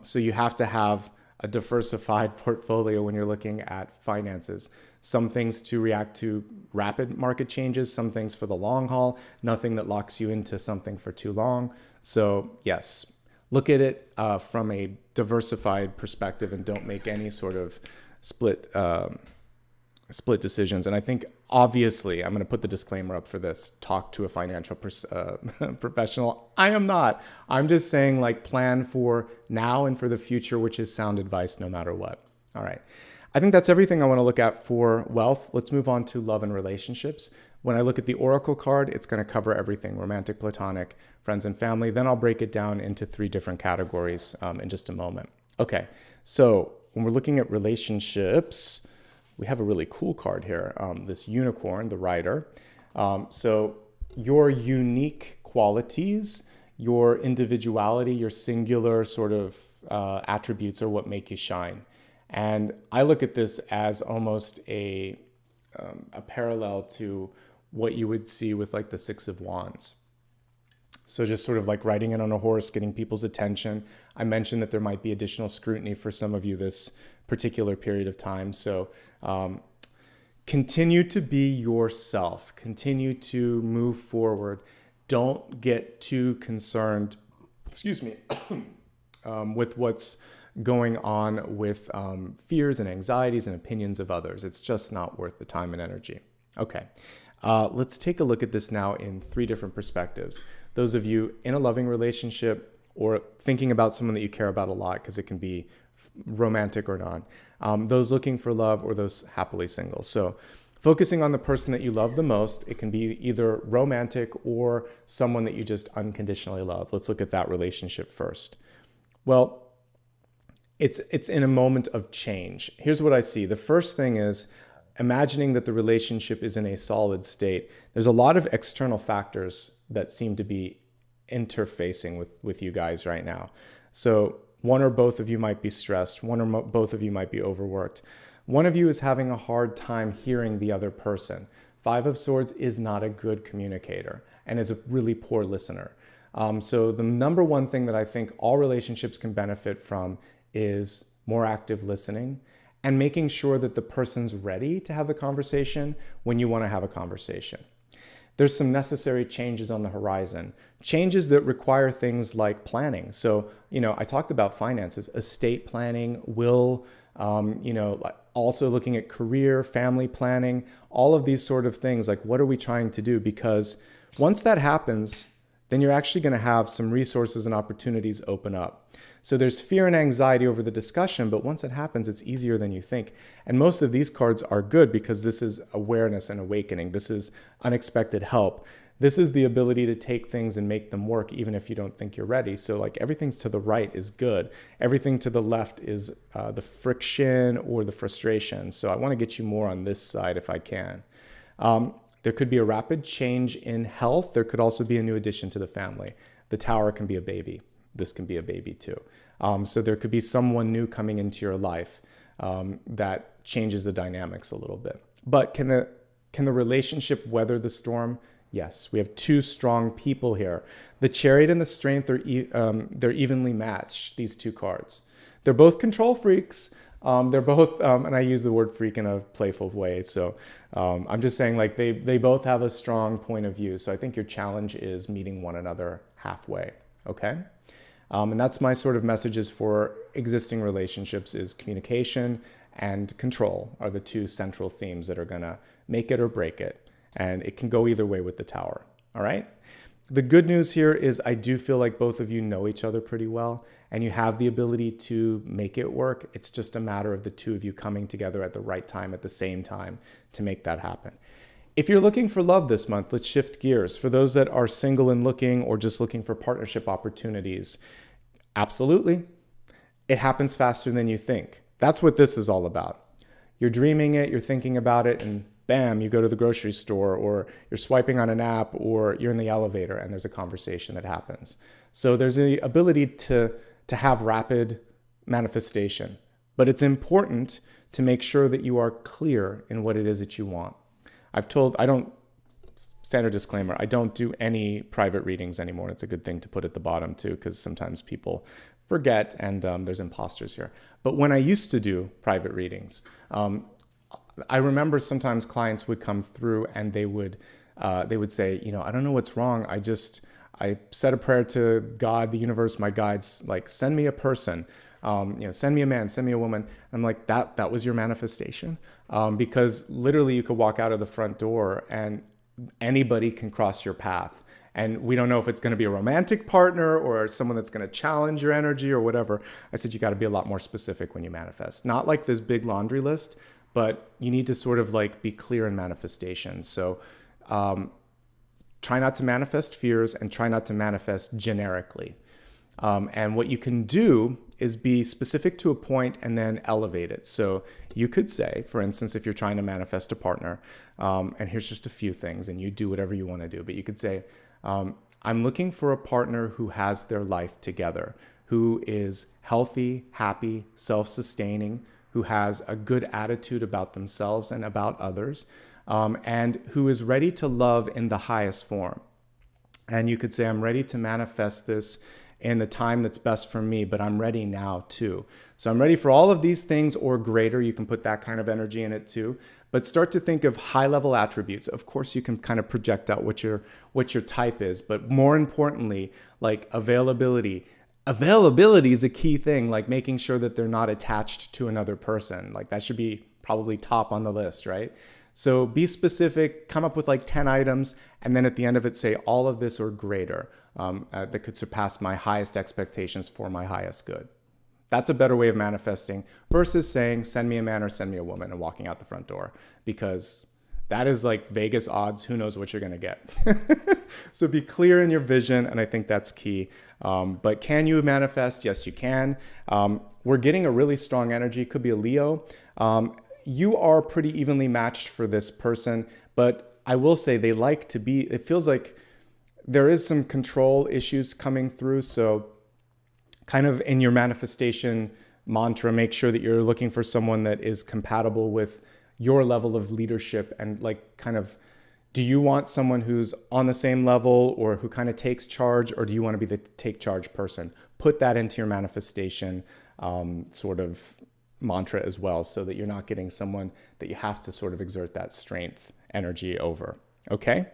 So you have to have a diversified portfolio when you're looking at finances. Some things to react to rapid market changes, some things for the long haul, nothing that locks you into something for too long. So yes, look at it from a diversified perspective and don't make any sort of split decisions. And I think, obviously, I'm going to put the disclaimer up for this, talk to a financial professional. I am not. I'm just saying, like, plan for now and for the future, which is sound advice no matter what. All right. I think that's everything I want to look at for wealth. Let's move on to love and relationships. When I look at the oracle card, it's going to cover everything: romantic, platonic, friends and family. Then I'll break it down into 3 different categories in just a moment. Okay, so when we're looking at relationships, we have a really cool card here, this unicorn, the rider. So your unique qualities, your individuality, your singular sort of attributes are what make you shine. And I look at this as almost a parallel to what you would see with like the 6 of Wands. So just sort of like riding in on a horse, getting people's attention. I mentioned that there might be additional scrutiny for some of you this particular period of time. So continue to be yourself. Continue to move forward. Don't get too concerned, with what's going on with fears and anxieties and opinions of others. It's just not worth the time and energy. Okay, let's take a look at this now in 3 different perspectives. Those of you in a loving relationship or thinking about someone that you care about a lot, because it can be romantic or not. Those looking for love or those happily single. So focusing on the person that you love the most, it can be either romantic or someone that you just unconditionally love. Let's look at that relationship first. Well, it's in a moment of change. Here's what I see. The first thing is imagining that the relationship is in a solid state. There's a lot of external factors that seem to be interfacing with you guys right now. So one or both of you might be stressed. One or both of you might be overworked. One of you is having a hard time hearing the other person. 5 of Swords is not a good communicator and is a really poor listener. So the number one thing that I think all relationships can benefit from is more active listening and making sure that the person's ready to have the conversation when you want to have a conversation. There's some necessary changes on the horizon, changes that require things like planning. So, I talked about finances, estate planning, will, also looking at career, family planning, all of these sort of things. Like, what are we trying to do? Because once that happens, then you're actually going to have some resources and opportunities open up. So there's fear and anxiety over the discussion, but once it happens, it's easier than you think. And most of these cards are good because this is awareness and awakening. This is unexpected help. This is the ability to take things and make them work even if you don't think you're ready. So like everything's to the right is good. Everything to the left is the friction or the frustration. So I want to get you more on this side if I can. There could be a rapid change in health. There could also be a new addition to the family. The Tower can be a baby. This can be a baby too. So there could be someone new coming into your life that changes the dynamics a little bit. But can the relationship weather the storm? Yes, we have 2 strong people here. The Chariot and the Strength they're evenly matched, these 2 cards. They're both control freaks. They're both, and I use the word freak in a playful way. So I'm just saying like they both have a strong point of view. So I think your challenge is meeting one another halfway. Okay. And that's my sort of messages for existing relationships is communication and control are the 2 central themes that are going to make it or break it. And it can go either way with the Tower. All right. The good news here is I do feel like both of you know each other pretty well and you have the ability to make it work. It's just a matter of the 2 of you coming together at the right time at the same time to make that happen. If you're looking for love this month, let's shift gears. For those that are single and looking or just looking for partnership opportunities, absolutely. It happens faster than you think. That's what this is all about. You're dreaming it, you're thinking about it, and bam, you go to the grocery store or you're swiping on an app or you're in the elevator and there's a conversation that happens. So there's the ability to have rapid manifestation, but it's important to make sure that you are clear in what it is that you want. Standard disclaimer, I don't do any private readings anymore. It's a good thing to put at the bottom too, because sometimes people forget and there's imposters here. But when I used to do private readings, I remember sometimes clients would come through and they would say, I don't know what's wrong. I said a prayer to God, the universe, my guides, like send me a person. Send me a man, send me a woman. I'm like, that was your manifestation. Because literally you could walk out of the front door and anybody can cross your path. And we don't know if it's going to be a romantic partner or someone that's going to challenge your energy or whatever. I said, you got to be a lot more specific when you manifest. Not like this big laundry list, but you need to sort of like be clear in manifestation. So try not to manifest fears and try not to manifest generically. And what you can do is be specific to a point and then elevate it. So you could say, for instance, if you're trying to manifest a partner, and here's just a few things, and you do whatever you want to do, but you could say, I'm looking for a partner who has their life together, who is healthy, happy, self-sustaining, who has a good attitude about themselves and about others, and who is ready to love in the highest form. And you could say, I'm ready to manifest this in the time that's best for me, but I'm ready now too. So I'm ready for all of these things or greater. You can put that kind of energy in it too, but start to think of high level attributes. Of course, you can kind of project out what your type is, but more importantly, like availability. Availability is a key thing, like making sure that they're not attached to another person. Like that should be probably top on the list, right? So be specific, come up with like 10 items, and then at the end of it, say all of this or greater that could surpass my highest expectations for my highest good. That's a better way of manifesting versus saying, send me a man or send me a woman and walking out the front door, because that is like Vegas odds. Who knows what you're going to get? So be clear in your vision, and I think that's key. But can you manifest? Yes, you can. We're getting a really strong energy. Could be a Leo. You are pretty evenly matched for this person, but I will say they like to be, it feels like there is some control issues coming through. So kind of in your manifestation mantra, make sure that you're looking for someone that is compatible with your level of leadership, and like kind of, do you want someone who's on the same level or who kind of takes charge, or do you want to be the take charge person? Put that into your manifestation sort of mantra as well, so that you're not getting someone that you have to sort of exert that strength energy over. Okay.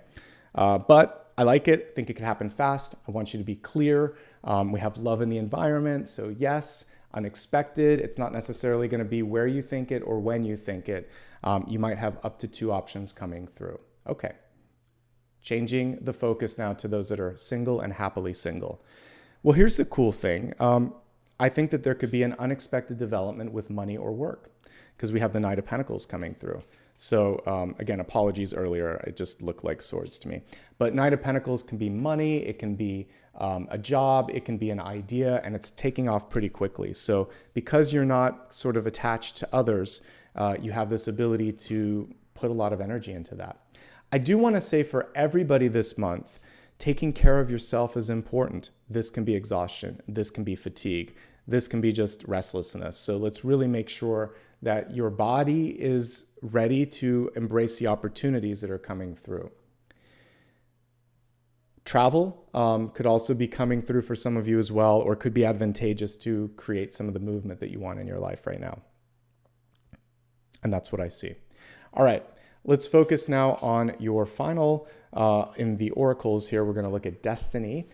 But I like it. I think it could happen fast. I want you to be clear. We have love in the environment. So yes, unexpected. It's not necessarily going to be where you think it or when you think it. You might have up to 2 options coming through. Okay. Changing the focus now to those that are single and happily single. Well, here's the cool thing. I think that there could be an unexpected development with money or work, because we have the Knight of Pentacles coming through. So again, apologies earlier, it just looked like swords to me. But Knight of Pentacles can be money, it can be a job, it can be an idea, and it's taking off pretty quickly. So because you're not sort of attached to others, you have this ability to put a lot of energy into that. I do want to say for everybody this month, taking care of yourself is important. This can be exhaustion, this can be fatigue, this can be just restlessness. So let's really make sure that your body is ready to embrace the opportunities that are coming through. Travel could also be coming through for some of you as well, or could be advantageous to create some of the movement that you want in your life right now. And that's what I see. All right, let's focus now on your final, in the oracles here, we're going to look at destiny.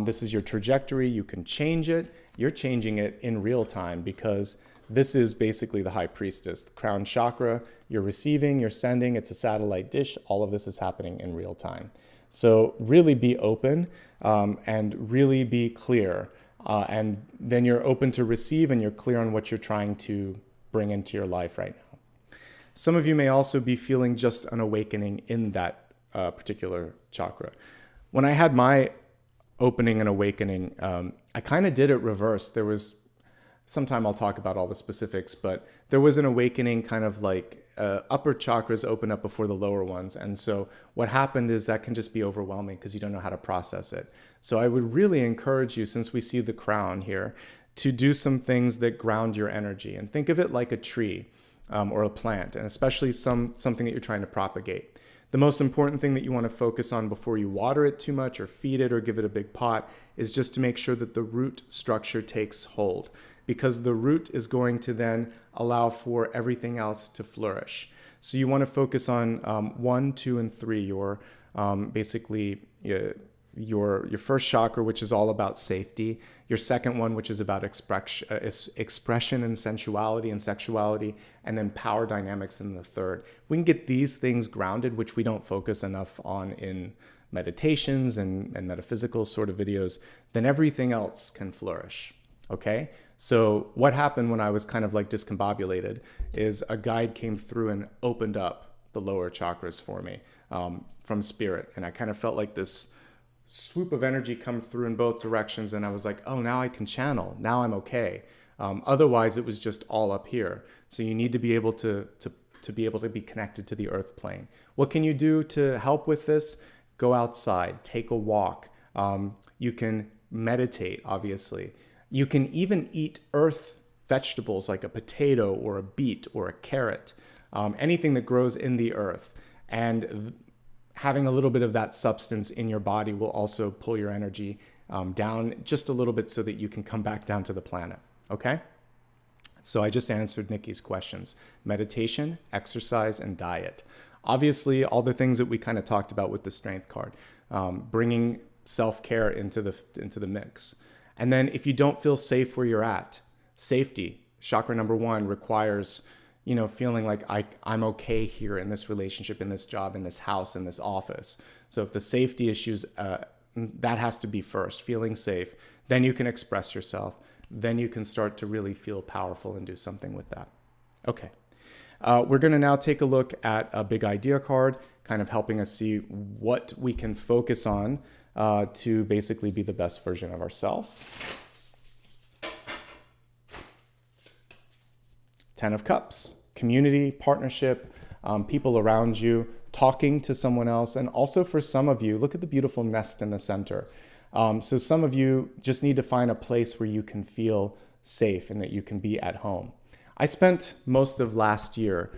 This is your trajectory. You can change it. You're changing it in real time, because this is basically the high priestess, the crown chakra. You're receiving, you're sending, it's a satellite dish. All of this is happening in real time. So really be open and really be clear. And then you're open to receive, and you're clear on what you're trying to bring into your life right now. Some of you may also be feeling just an awakening in that particular chakra. When I had my opening and awakening, I kind of did it reverse. There was, sometime I'll talk about all the specifics, but there was an awakening, kind of like upper chakras open up before the lower ones. And so what happened is that can just be overwhelming because you don't know how to process it. So I would really encourage you, since we see the crown here, to do some things that ground your energy, and think of it like a tree or a plant, and especially something that you're trying to propagate. The most important thing that you want to focus on before you water it too much or feed it or give it a big pot is just to make sure that the root structure takes hold, because the root is going to then allow for everything else to flourish. So you want to focus on 1, 2, and 3, your basically your first chakra, which is all about safety, your second one, which is about expression and sensuality and sexuality, and then power dynamics in the third. We can get these things grounded, which we don't focus enough on in meditations and metaphysical sort of videos, then everything else can flourish. Okay? So what happened when I was kind of like discombobulated is a guide came through and opened up the lower chakras for me. from Spirit. And I kind of felt like this swoop of energy come through in both directions. And I was like, oh, now I can channel. Now I'm okay. Otherwise, it was just all up here. So you need to be able to be able to be connected to the earth plane. What can you do to help with this? Go outside, take a walk. You can meditate, obviously. You can even eat earth vegetables like a potato or a beet or a carrot, anything that grows in the earth. And having a little bit of that substance in your body will also pull your energy down just a little bit so that you can come back down to the planet. Okay? So I just answered Nikki's questions. Meditation, exercise, and diet. Obviously, all the things that we kind of talked about with the strength card, bringing self-care into the mix. And then if you don't feel safe where you're at, safety, chakra number 1 requires, feeling like I'm okay here in this relationship, in this job, in this house, in this office. So if the safety issues, that has to be first, feeling safe. Then you can express yourself. Then you can start to really feel powerful and do something with that. Okay. We're going to now take a look at a big idea card, kind of helping us see what we can focus on to basically be the best version of ourselves. 10 of Cups, community, partnership, people around you, talking to someone else. And also for some of you, look at the beautiful nest in the center. So some of you just need to find a place where you can feel safe and that you can be at home. I spent most of last year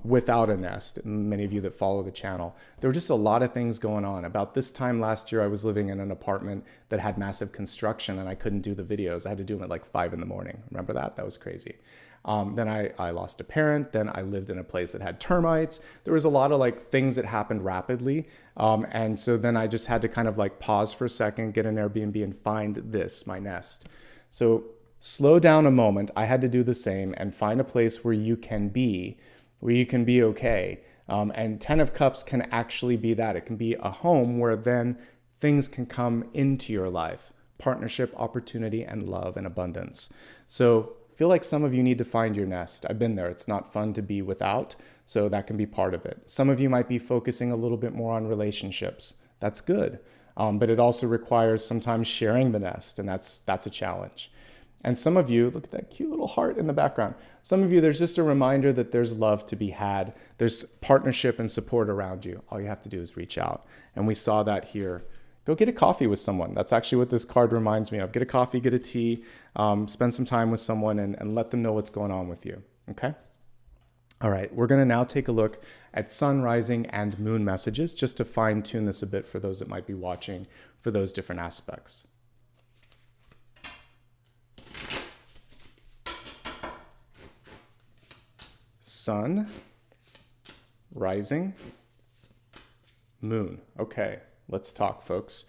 without a nest. Many of you that follow the channel, there were just a lot of things going on. About this time last year, I was living in an apartment that had massive construction and I couldn't do the videos. I had to do them at like 5 in the morning. Remember that? That was crazy. Then I lost a parent. Then I lived in a place that had termites. There was a lot of like things that happened rapidly. And so then I just had to kind of like pause for a second, get an Airbnb and find this, my nest. So slow down a moment. I had to do the same and find a place where you can be okay. And 10 of Cups can actually be that. It can be a home where then things can come into your life. Partnership, opportunity, and love and abundance. So I feel like some of you need to find your nest. I've been there. It's not fun to be without, so that can be part of it. Some of you might be focusing a little bit more on relationships. That's good. But it also requires sometimes sharing the nest, and that's a challenge. And some of you, look at that cute little heart in the background. Some of you, there's just a reminder that there's love to be had. There's partnership and support around you. All you have to do is reach out. And we saw that here. Go get a coffee with someone. That's actually what this card reminds me of. Get a coffee, get a tea, spend some time with someone and let them know what's going on with you, okay? All right, we're gonna now take a look at sun, rising, and moon messages just to fine tune this a bit for those that might be watching for those different aspects. Sun, rising, moon. Okay. Let's talk, folks.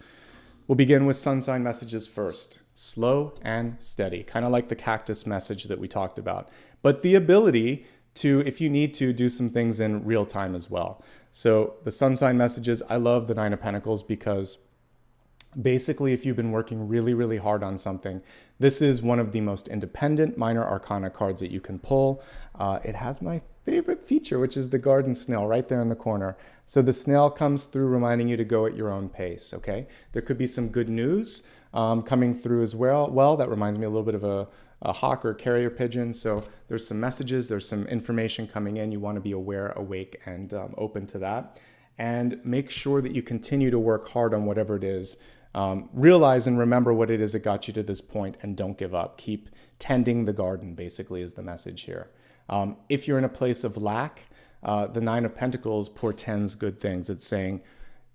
We'll begin with sun sign messages first. Slow and steady, kind of like the cactus message that we talked about. But the ability to, if you need to, do some things in real time as well. So the sun sign messages, I love the 9 of Pentacles because basically if you've been working really, really hard on something, this is one of the most independent minor arcana cards that you can pull. It has my favorite feature, which is the garden snail right there in the corner. So the snail comes through reminding you to go at your own pace, okay? There could be some good news coming through as well. Well, that reminds me a little bit of a hawk or a carrier pigeon. So there's some messages, there's some information coming in. You want to be aware, awake, and open to that. And make sure that you continue to work hard on whatever it is. Realize and remember what it is that got you to this point and don't give up. Keep tending the garden, basically, is the message here. If you're in a place of lack, the 9 of Pentacles portends good things. It's saying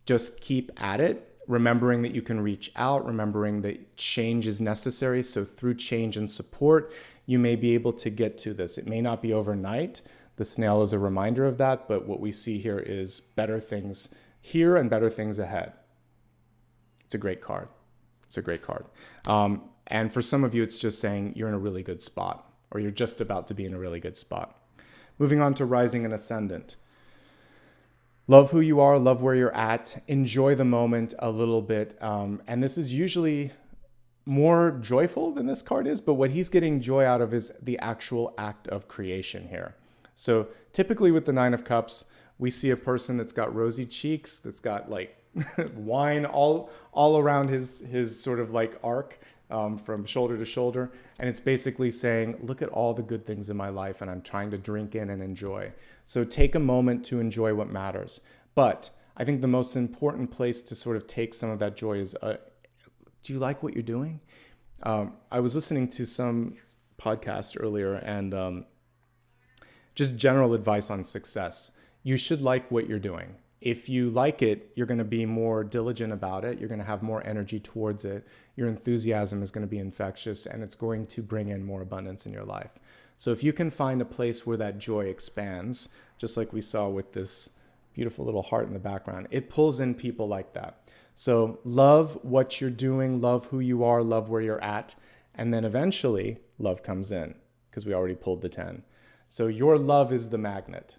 just keep at it, remembering that you can reach out, remembering that change is necessary. So through change and support, you may be able to get to this. It may not be overnight. The snail is a reminder of that, but what we see here is better things here and better things ahead. It's a great card. It's a great card. And for some of you, it's just saying you're in a really good spot, or you're just about to be in a really good spot. Moving on to rising and ascendant. Love who you are, love where you're at, enjoy the moment a little bit. And this is usually more joyful than this card is, but what he's getting joy out of is the actual act of creation here. So typically with the 9 of Cups, We see a person that's got rosy cheeks, that's got like wine all around his sort of like arc, from shoulder to shoulder. And it's basically saying, look at all the good things in my life and I'm trying to drink in and enjoy. So take a moment to enjoy what matters. But I think the most important place to sort of take some of that joy is, do you like what you're doing? I was listening to some podcast earlier, and just general advice on success. You should like what you're doing. If you like it, you're going to be more diligent about it. You're going to have more energy towards it. Your enthusiasm is going to be infectious, and it's going to bring in more abundance in your life. So if you can find a place where that joy expands, just like we saw with this beautiful little heart in the background, it pulls in people like that. So love what you're doing, love who you are, love where you're at, and then eventually love comes in, because we already pulled the 10. So your love is the magnet.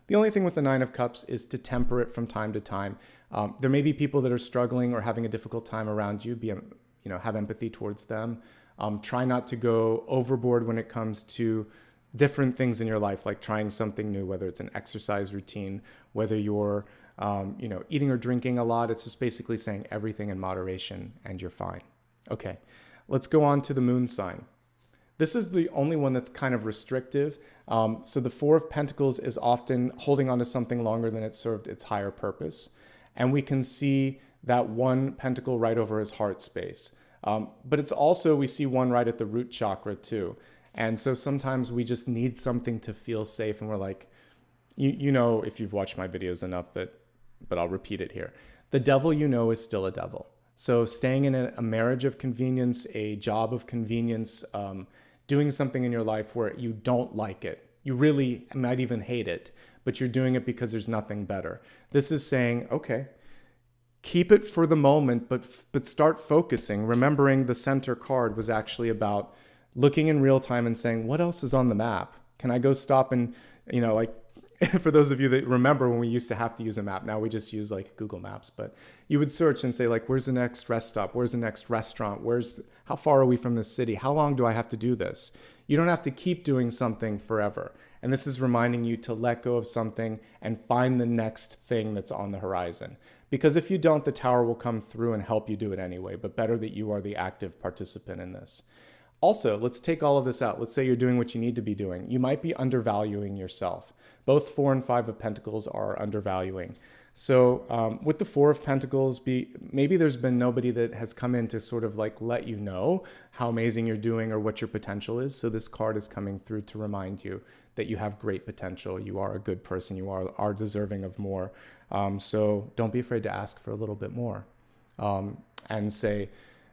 The only thing with the 9 of Cups is to temper it from time to time. There may be people that are struggling or having a difficult time around you. Have empathy towards them. Try not to go overboard when it comes to different things in your life, like trying something new, whether it's an exercise routine, whether you're eating or drinking a lot. It's just basically saying everything in moderation and you're fine. Okay, let's go on to the moon sign. This is the only one that's kind of restrictive. So the 4 of Pentacles is often holding on to something longer than it served its higher purpose. And we can see that 1 pentacle right over his heart space. But it's also, we see 1 right at the root chakra too. And so sometimes we just need something to feel safe. And we're like, if you've watched my videos enough but I'll repeat it here. The devil is still a devil. So staying in a marriage of convenience, a job of convenience, doing something in your life where you don't like it. You really might even hate it, but you're doing it because there's nothing better. This is saying, okay, keep it for the moment, but start focusing. Remembering the center card was actually about looking in real time and saying, what else is on the map? Can I go stop and, for those of you that remember when we used to have to use a map, now we just use like Google Maps, but you would search and say like, where's the next rest stop? Where's the next restaurant? How far are we from this city? How long do I have to do this? You don't have to keep doing something forever. And this is reminding you to let go of something and find the next thing that's on the horizon. Because if you don't, the tower will come through and help you do it anyway, but better that you are the active participant in this. Also, let's take all of this out. Let's say you're doing what you need to be doing. You might be undervaluing yourself. Both 4 and 5 of Pentacles are undervaluing. So with the 4 of Pentacles, maybe there's been nobody that has come in to sort of like let you know how amazing you're doing or what your potential is. So this card is coming through to remind you that you have great potential. You are a good person. You are deserving of more. So don't be afraid to ask for a little bit more. And say,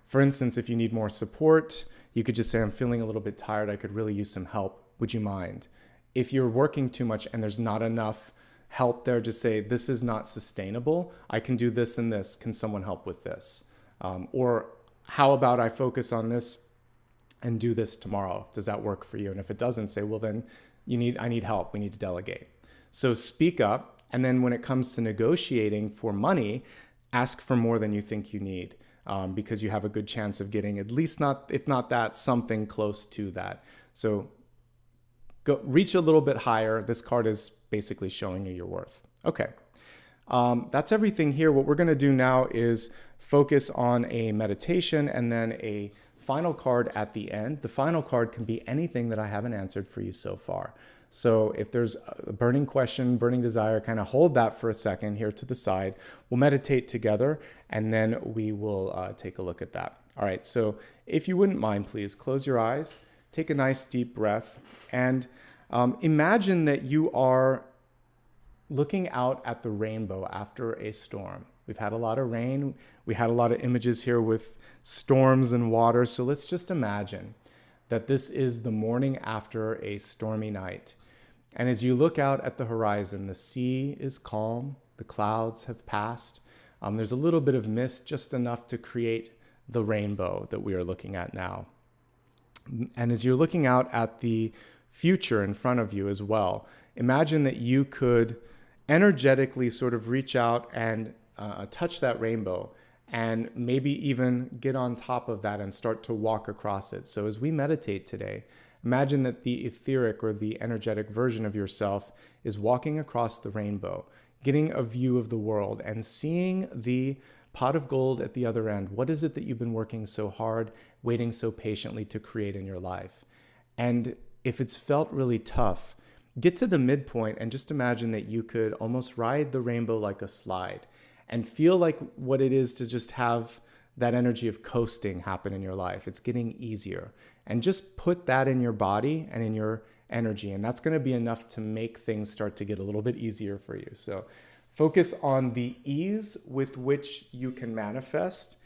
for instance, if you need more support, you could just say, I'm feeling a little bit tired. I could really use some help. Would you mind? If you're working too much and there's not enough help there, just say, this is not sustainable. I can do this and this. Can someone help with this? Or how about I focus on this and do this tomorrow? Does that work for you? And if it doesn't, say, well, then I need help. We need to delegate. So speak up. And then when it comes to negotiating for money, ask for more than you think you need. Because you have a good chance of getting at least if not that, something close to that. So go reach a little bit higher. This card is basically showing you your worth. Okay, that's everything here. What we're going to do now is focus on a meditation and then a final card at the end. The final card can be anything that I haven't answered for you so far. So if there's a burning question, burning desire, kind of hold that for a second here to the side. We'll meditate together and then we will take a look at that. All right, so if you wouldn't mind, please close your eyes, take a nice deep breath, and imagine that you are looking out at the rainbow after a storm. We've had a lot of rain. We had a lot of images here with storms and water. So let's just imagine that this is the morning after a stormy night. And as you look out at the horizon, the sea is calm, the clouds have passed. There's a little bit of mist, just enough to create the rainbow that we are looking at now. And as you're looking out at the future in front of you as well, imagine that you could energetically sort of reach out and touch that rainbow and maybe even get on top of that and start to walk across it. So as we meditate today, Imagine that the etheric or the energetic version of yourself is walking across the rainbow, getting a view of the world and seeing the pot of gold at the other end. What is it that you've been working so hard, waiting so patiently to create in your life? And if it's felt really tough, get to the midpoint and just imagine that you could almost ride the rainbow like a slide and feel like what it is to just have that energy of coasting happen in your life. It's getting easier. And just put that in your body and in your energy. And that's going to be enough to make things start to get a little bit easier for you. So focus on the ease with which you can manifest,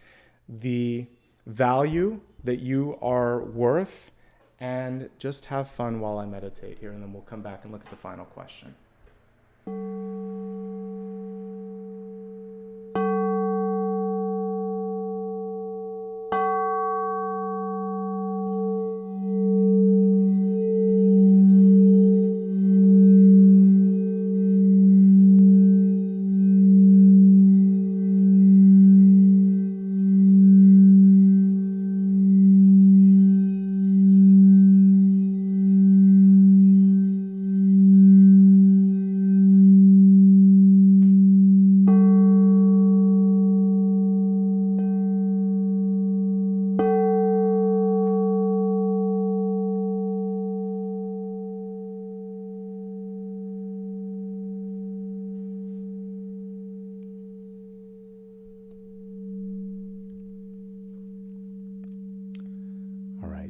the value that you are worth, and just have fun while I meditate here. And then we'll come back and look at the final question.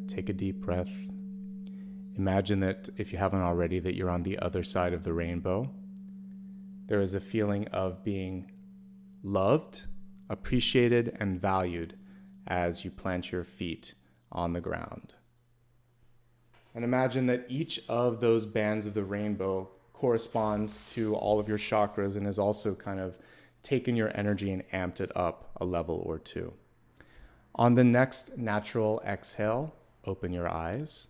Take a deep breath. Imagine that, if you haven't already, that you're on the other side of the rainbow. There is a feeling of being loved, appreciated, and valued as you plant your feet on the ground. And imagine that each of those bands of the rainbow corresponds to all of your chakras and has also kind of taken your energy and amped it up a level or two. On the next natural exhale, open your eyes,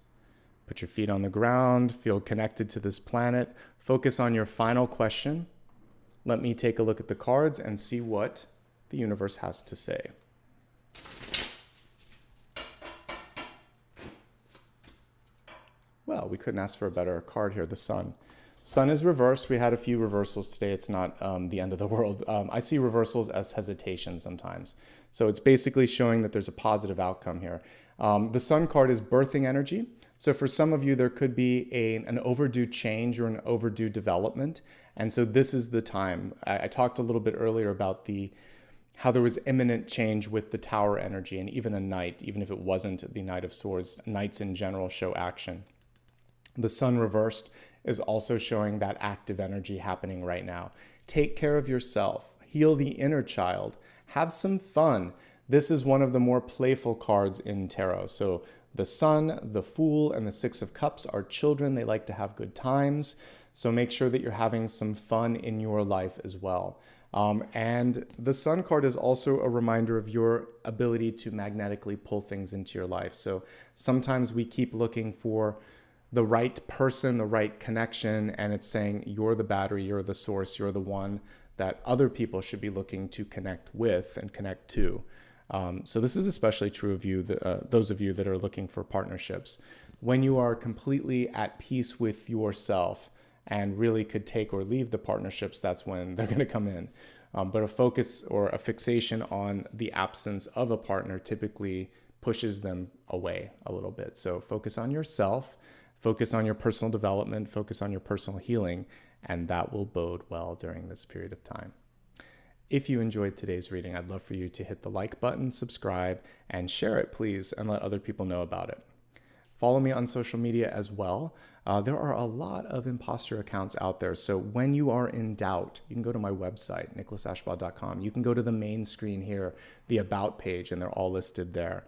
put your feet on the ground, feel connected to this planet, focus on your final question. Let me take a look at the cards and see what the universe has to say. Well, we couldn't ask for a better card here, the Sun. Sun is reversed. We had a few reversals today. It's not the end of the world. I see reversals as hesitation sometimes. So it's basically showing that there's a positive outcome here. The Sun card is birthing energy. So for some of you, there could be an overdue change or an overdue development. And so this is the time. I talked a little bit earlier about how there was imminent change with the Tower energy, and even a Knight, even if it wasn't the Knight of Swords. Knights in general show action. The Sun reversed is also showing that active energy happening right now. Take care of yourself. Heal the inner child. Have some fun. This is one of the more playful cards in tarot. So the Sun, the Fool, and the Six of Cups are children. They like to have good times. So make sure that you're having some fun in your life as well. And the Sun card is also a reminder of your ability to magnetically pull things into your life. So sometimes we keep looking for the right person, the right connection, and it's saying you're the battery, you're the source, you're the one that other people should be looking to connect with and connect to. So this is especially true of you, those of you that are looking for partnerships. When you are completely at peace with yourself and really could take or leave the partnerships, that's when they're going to come in. But a focus or a fixation on the absence of a partner typically pushes them away a little bit. So focus on yourself. Focus on your personal development, focus on your personal healing, and that will bode well during this period of time. If you enjoyed today's reading, I'd love for you to hit the like button, subscribe, and share it, please, and let other people know about it. Follow me on social media as well. There are a lot of imposter accounts out there, so when you are in doubt, you can go to my website, nicholasashbaugh.com. You can go to the main screen here, the About page, and they're all listed there.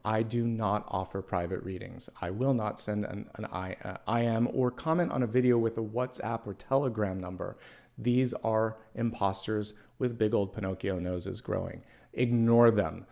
I do not offer private readings. I will not send an IM or comment on a video with a WhatsApp or Telegram number. These are imposters with big old Pinocchio noses growing. Ignore them.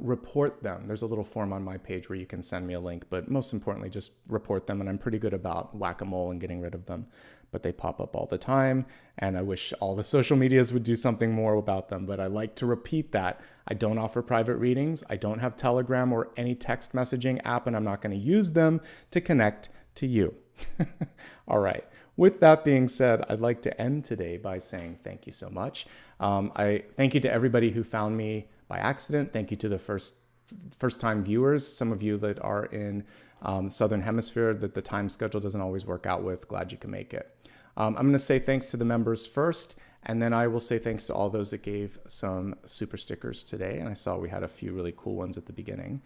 report them. There's a little form on my page where you can send me a link, but most importantly, just report them. And I'm pretty good about whack-a-mole and getting rid of them, but they pop up all the time. And I wish all the social medias would do something more about them, but I like to repeat that. I don't offer private readings. I don't have Telegram or any text messaging app, and I'm not going to use them to connect to you. All right. With that being said, I'd like to end today by saying thank you so much. I thank you to everybody who found me by accident. Thank you to the first-time viewers, some of you that are in Southern Hemisphere that the time schedule doesn't always work out with. Glad you can make it. I'm going to say thanks to the members first, and then I will say thanks to all those that gave some super stickers today. And I saw we had a few really cool ones at the beginning.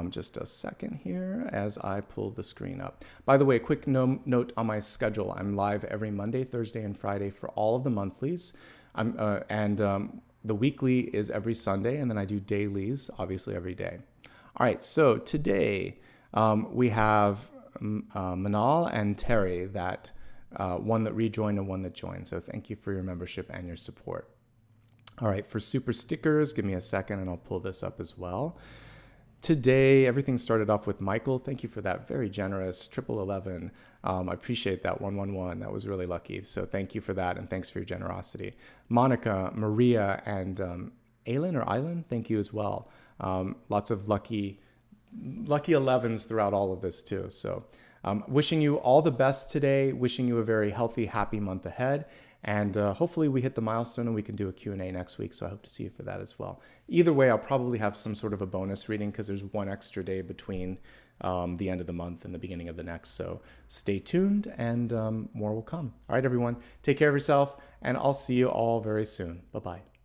Just a second here as I pull the screen up. By the way, a quick note on my schedule. I'm live every Monday, Thursday, and Friday for all of the monthlies. The weekly is every Sunday, and then I do dailies, obviously, every day. All right, so today we have Manal and Terry, one that rejoined and one that joined. So thank you for your membership and your support. All right, for super stickers, give me a second and I'll pull this up as well. Today, everything started off with Michael. Thank you for that very generous 1111. I appreciate that 111. That was really lucky. So thank you for that, and thanks for your generosity. Monica, Maria, and Aileen, thank you as well. Lots of lucky 11s throughout all of this too. So wishing you all the best today, wishing you a very healthy, happy month ahead. And hopefully we hit the milestone and we can do a Q&A next week. So I hope to see you for that as well. Either way, I'll probably have some sort of a bonus reading because there's one extra day between the end of the month and the beginning of the next. So stay tuned and more will come. All right, everyone, take care of yourself and I'll see you all very soon. Bye-bye.